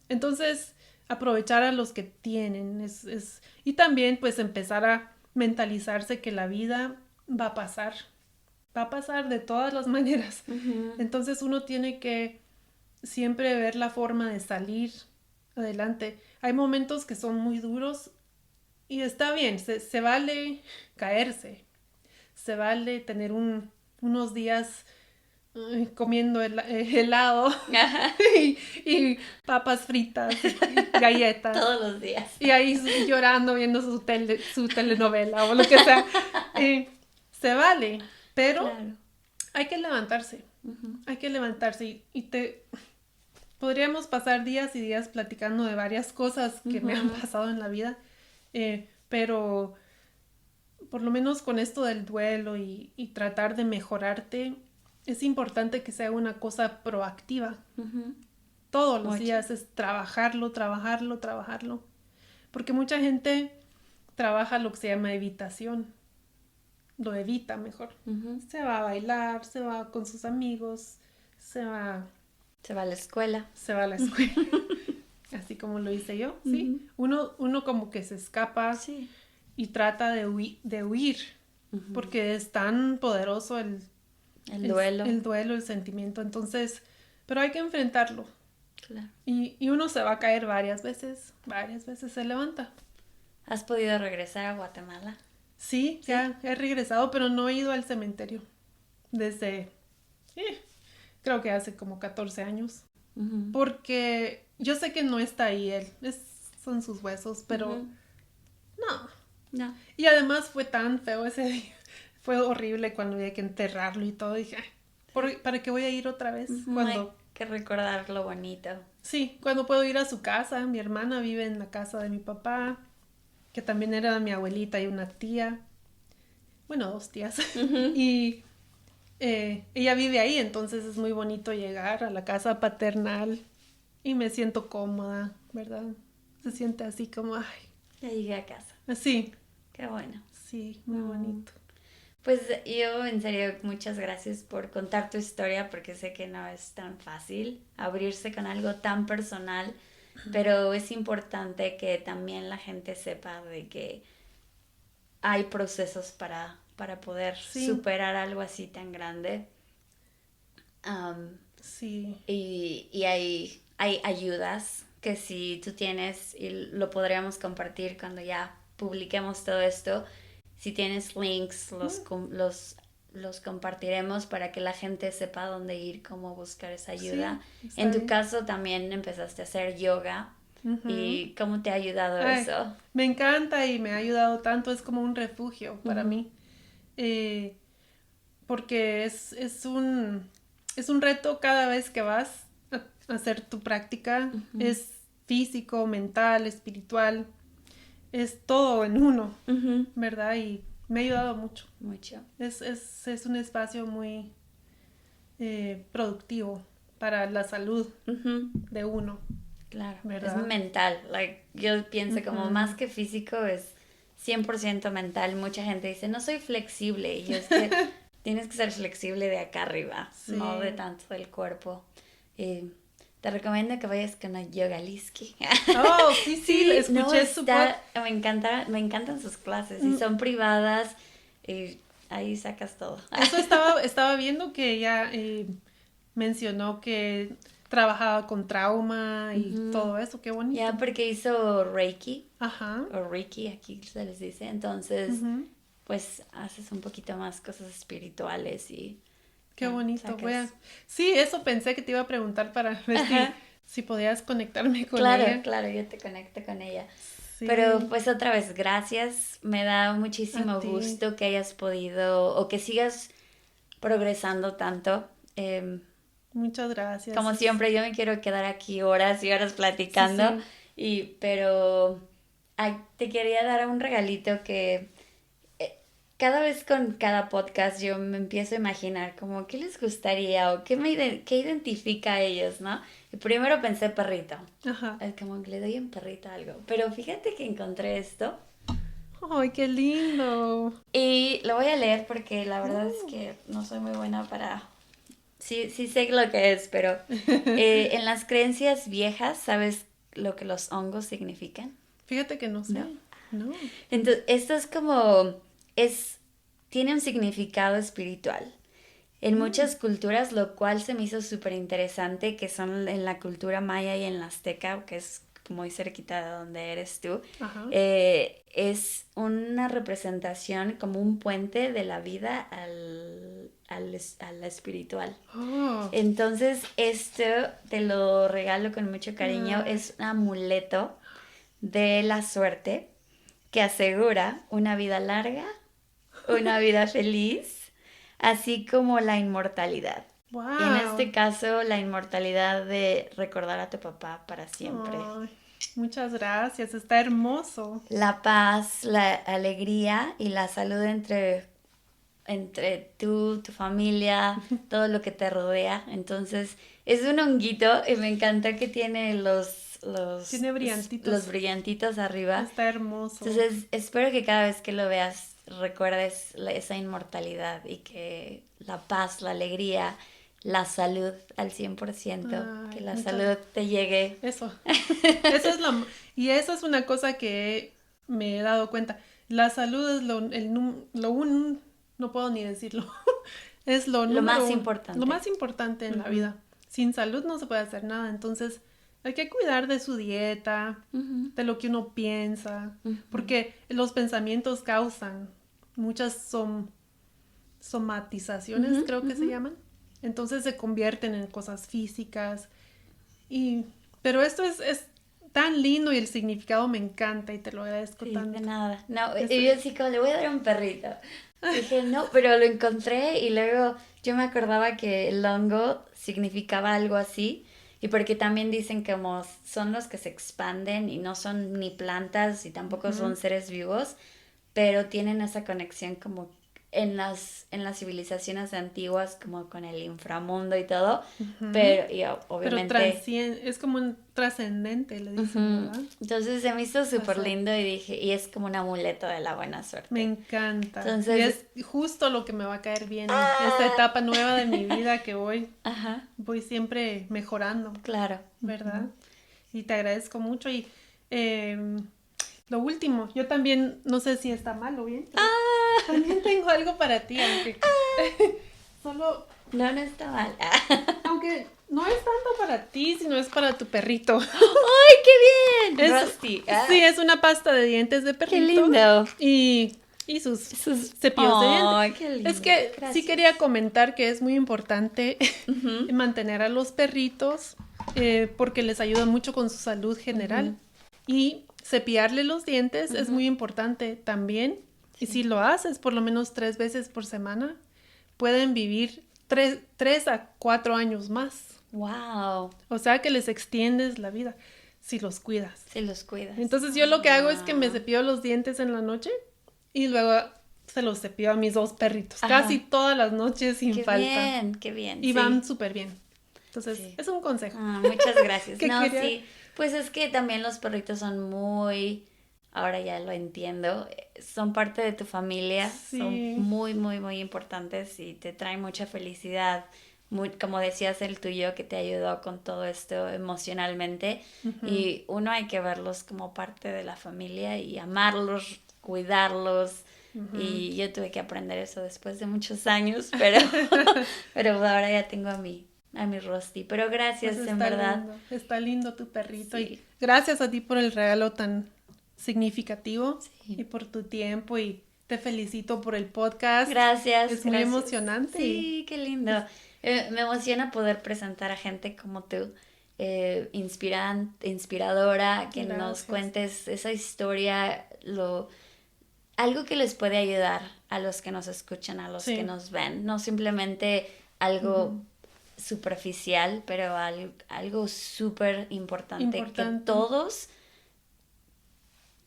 entonces, aprovechar a los que tienen y también pues empezar a mentalizarse que la vida va a pasar de todas las maneras. Entonces uno tiene que siempre ver la forma de salir adelante. Hay momentos que son muy duros Y está bien, se vale caerse, se vale tener unos días comiendo helado y papas fritas y galletas. Todos los días. Y ahí llorando viendo su telenovela o lo que sea. Se vale, pero Claro. hay que levantarse. Ujú. Hay que levantarse podríamos pasar días y días platicando de varias cosas que me han pasado en la vida, pero por lo menos con esto del duelo y tratar de mejorarte, es importante que sea una cosa proactiva. Ujú. Todos los Mucho. días es trabajarlo, trabajarlo, trabajarlo. Porque mucha gente trabaja lo que se llama evitación. Lo evita mejor. Ujú. Se va a bailar, se va con sus amigos, se va Se va a la escuela. a la escuela. Así como lo hice yo, ¿sí? Uno como que se escapa Sí. y trata de huir. Porque es tan poderoso El duelo. el duelo, el sentimiento. Entonces, pero hay que enfrentarlo. Claro. Y uno se va a caer varias veces se levanta. ¿Has podido regresar a Guatemala? Sí, ya he regresado, pero no he ido al cementerio desde, creo que hace como 14 años. Ujú. Porque yo sé que no está ahí él, son sus huesos, pero Ujú. no. No. Y además fue tan feo ese día. Fue horrible cuando había que enterrarlo y todo. Dije, ¿para qué voy a ir otra vez? Ujú. Cuando Hay que recordar lo bonito. Sí, cuando puedo ir a su casa. Mi hermana vive en la casa de mi papá, que también era mi abuelita y una tía. Bueno, 2 tías. Ujú. Y ella vive ahí, entonces es muy bonito llegar a la casa paternal y me siento cómoda, ¿verdad? Se siente así como, ay, Ya llegué a casa. así. Qué bueno. Sí, muy bonito. Pues yo en serio muchas gracias por contar tu historia porque sé que no es tan fácil abrirse con algo tan personal, pero es importante que también la gente sepa de que hay procesos para poder Sí. superar algo así tan grande. Sí. Y hay ayudas que si tú tienes, y lo podríamos compartir cuando ya publiquemos todo esto, si tienes links, los compartiremos para que la gente sepa dónde ir, cómo buscar esa ayuda. Sí, está En tu bien. caso también empezaste a hacer yoga. Ujú. ¿Y cómo te ha ayudado Ay, eso? me encanta y me ha ayudado tanto, es como un refugio para Ujú. mí. Porque es un reto cada vez que vas a hacer tu práctica. Es físico, mental, espiritual, es todo en uno, Ujú. ¿verdad? Y me ha ayudado mucho. Mucho. Es un espacio muy productivo para la salud Ujú. de uno, Claro, ¿verdad? es mental. Yo pienso como más que físico es 100% mental. Mucha gente dice, no soy flexible. Y yo es que tienes que ser flexible de acá arriba, Sí. no de tanto del cuerpo. Te recomiendo que vayas con una yoga Liski. Oh, sí, escuché su me encantan sus clases y son privadas y ahí sacas todo. Eso estaba viendo que ella mencionó que trabajaba con trauma y todo eso, qué bonito. Ya porque hizo Reiki. Ajá. O Reiki, aquí se les dice. Entonces, Ujú. pues haces un poquito más cosas espirituales y Qué ya, bonito. sacas. Sí, eso pensé que te iba a preguntar para ver Ajá. si podías conectarme con Claro, ella. claro, yo te conecto con ella. Sí. Pero pues otra vez, gracias. Me da A muchísimo ti. gusto que hayas podido o que sigas progresando tanto. Muchas gracias. Como siempre, yo me quiero quedar aquí horas y horas platicando. Sí. Pero te quería dar un regalito que cada vez con cada podcast yo me empiezo a imaginar como qué les gustaría o qué identifica a ellos, ¿no? Y primero pensé perrito. Ajá. Es como que le doy un perrito algo. Pero fíjate que encontré esto. ¡Ay, qué lindo! Y lo voy a leer porque la verdad es que no soy muy buena para... Sí, sí sé lo que es, pero en las creencias viejas, ¿sabes lo que los hongos significan? Fíjate que no sé. No. Entonces, esto es tiene un significado espiritual. En muchas culturas, lo cual se me hizo súper interesante, que son en la cultura maya y en la azteca, que es muy cerquita de donde eres tú, Ajá. es una representación como un puente de la vida a la espiritual. Oh, Entonces, esto te lo regalo con mucho cariño. ay, Es un amuleto de la suerte que asegura una vida larga, una vida feliz, así como la inmortalidad. Y en wow. este caso, la inmortalidad de recordar a tu papá para siempre. Ay, muchas gracias, está hermoso. La paz, la alegría y la salud entre tú, tu familia, todo lo que te rodea. Entonces, es un honguito y me encanta que tiene Tiene brillantitos, los brillantitos arriba. está hermoso. Entonces, espero que cada vez que lo veas recuerdes esa inmortalidad y que la paz, la alegría, la salud al 100%, que Ay, la muchas, salud te llegue. eso, eso es y eso es una cosa que me he dado cuenta. La salud es no puedo ni decirlo, es lo Lo número más uno, lo importante. más importante en la Ujú, vida. Sin salud no se puede hacer nada, entonces hay que cuidar de su dieta, ujú, de lo que uno piensa, ujú, porque los pensamientos causan muchas somatizaciones, ujú, creo que se ujú. llaman. Entonces se convierten en cosas físicas. Y, pero esto es tan lindo y el significado me encanta y te lo agradezco Sí, de tanto. nada. No, Es- y yo así como le voy a dar un perrito. Dije, no, pero lo encontré y luego yo me acordaba que el hongo significaba algo así. Y porque también dicen que como son los que se expanden y no son ni plantas y tampoco Ujú, son seres vivos, pero tienen esa conexión como en las civilizaciones antiguas, como con el inframundo y todo. ujú. Pero, y Pero obviamente. es como un trascendente, le dicen, Ujú. ¿verdad? Entonces se me hizo súper Pasar. lindo y dije, y es como un amuleto de la buena Me suerte. encanta. Y Entonces, es justo lo que me va a caer bien en esta etapa nueva de mi vida que ajá, voy siempre mejorando, claro. ¿verdad? Y te agradezco mucho. Y em, lo último, yo también, no sé si está mal o bien, pero Ah, también tengo algo para ti, solo, no, no está mal. aunque no es tanto para ti, sino es para tu perrito. ¡Ay, qué bien! Es, Rusty. sí, es una pasta de dientes de Qué perrito lindo. y, y sus Sus... cepillos de dientes. ¡Ay, qué Es lindo! que sí Gracias. quería comentar que es muy importante Ujú, mantener a los perritos porque les ayuda mucho con su salud general. ujú, Y cepillarle los dientes es ujú. muy importante también. Y si Sí. lo haces por lo menos 3 veces por semana, pueden vivir 3 a 4 años más. Wow. O sea que les extiendes la vida si los cuidas. Si los cuidas. Entonces yo lo que hago es que me Ah. cepillo los dientes en la noche y luego se los cepillo a mis dos perritos. Casi Ajá. todas las noches sin falta. Qué bien, Y van sí. súper bien. Entonces, Sí. es un consejo Ah, muchas gracias. que No, quería. sí, pues es que también los perritos son muy, ahora ya lo entiendo, son parte de tu familia, son Sí. muy, muy, muy importantes y te traen mucha felicidad. Muy, como decías el tuyo que te ayudó con todo esto emocionalmente Ujú, y uno hay que verlos como parte de la familia y amarlos, cuidarlos ujú. y yo tuve que aprender eso después de muchos años, pero, pero ahora ya tengo a mi Rusty. Pero Pues gracias, en verdad. está lindo tu perrito y Sí, gracias a ti por el regalo tan significativo y sí. por tu tiempo y te felicito por el podcast. Gracias, Es muy gracias. emocionante y Sí, qué lindo. Me emociona poder presentar a gente como tú, inspiradora, que nos gracias. cuentes esa historia, algo que les puede ayudar a los que nos escuchan, a los que Sí, nos ven, no simplemente algo ujú, superficial, pero algo súper importante que importante. todos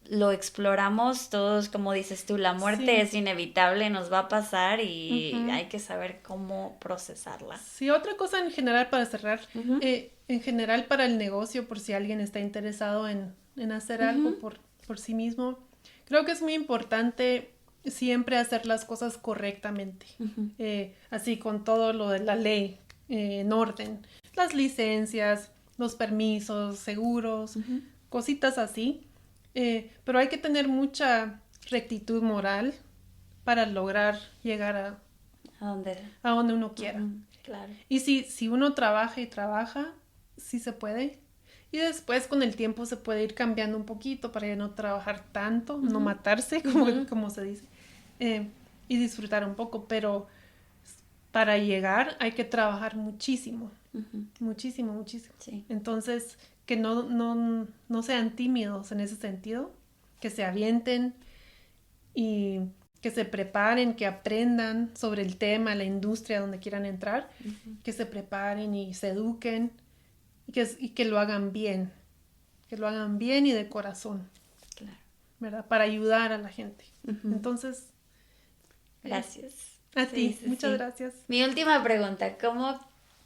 lo exploramos, todos, como dices tú, la muerte Sí. es inevitable, nos va a pasar y Ujú. hay que saber cómo procesarla. Sí, otra cosa en general para cerrar, Ujú, en general para el negocio, por si alguien está interesado en hacer algo ujú, por sí mismo, creo que es muy importante siempre hacer las cosas correctamente, ujú, así con todo lo de la ley en orden, las licencias, los permisos, seguros, ujú. cositas así, pero hay que tener mucha rectitud moral para lograr llegar ¿A dónde? a donde uno quiera. Ujú, claro. Y si uno trabaja y trabaja, sí se puede. Y después con el tiempo se puede ir cambiando un poquito para ya no trabajar tanto, no matarse, como se dice, y disfrutar un poco. Pero para llegar hay que trabajar muchísimo, muchísimo. Sí. Entonces, que no sean tímidos en ese sentido, que se avienten y que se preparen, que aprendan sobre el tema, la industria donde quieran entrar, que se preparen y se eduquen y que lo hagan bien, y de corazón, Claro. ¿verdad? Para ayudar a la gente. Entonces, Gracias. a ti, muchas gracias. Mi última pregunta, ¿cómo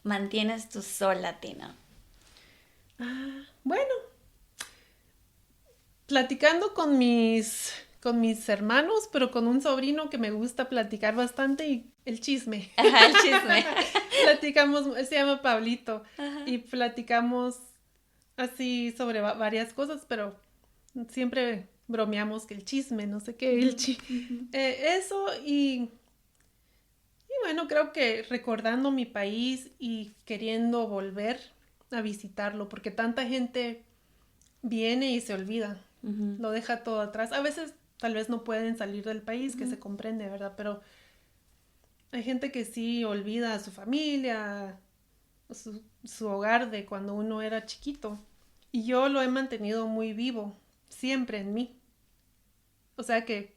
mantienes tu sol latino? Bueno, platicando con mis hermanos, pero con un sobrino que me gusta platicar bastante y el chisme. Ajá, el chisme. Platicamos, se llama Pablito, y platicamos así sobre varias cosas, pero siempre bromeamos que el chisme, no sé qué, eso y bueno, creo que recordando mi país y queriendo volver a visitarlo, porque tanta gente viene y se olvida, lo deja todo atrás. A veces tal vez no pueden salir del país, que se comprende, ¿verdad? Pero hay gente que sí olvida a su familia, su hogar de cuando uno era chiquito. Y yo lo he mantenido muy vivo, siempre en mí. O sea que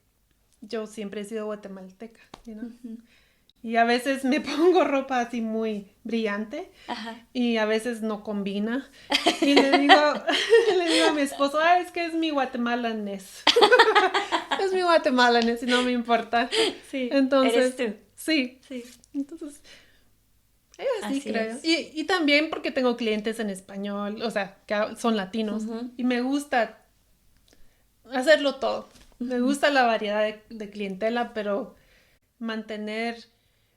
yo siempre he sido guatemalteca, ¿no? Y a veces me pongo ropa así muy brillante y a veces no combina. Y le digo a mi esposo, es que es mi guatemalanés. Es mi guatemalanés y no me importa. Sí, Entonces, eres tú. Sí. Entonces, así creo. Y también porque tengo clientes en español, o sea, que son latinos. Y me gusta hacerlo todo. Me gusta la variedad de clientela, pero mantener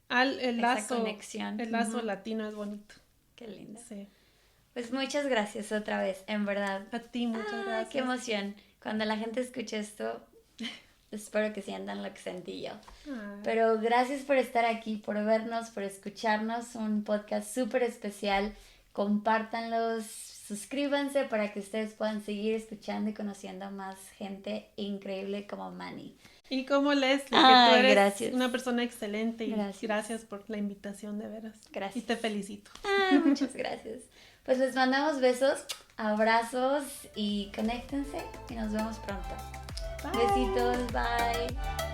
el lazo latino es bonito. Qué lindo. Sí. Pues muchas gracias otra vez, en verdad. A ti, muchas gracias. Qué emoción. Cuando la gente escuche esto, espero que sientan lo que sentí yo. Pero gracias por estar aquí, por vernos, por escucharnos. Un podcast súper especial. Compártanlos, suscríbanse para que ustedes puedan seguir escuchando y conociendo a más gente increíble como Manny. Y como Leslie, que tú eres gracias. una persona excelente y gracias por la invitación, de veras. Gracias. Y te felicito. Muchas gracias. Pues les mandamos besos, abrazos y conéctense y nos vemos pronto. Bye. Besitos, bye.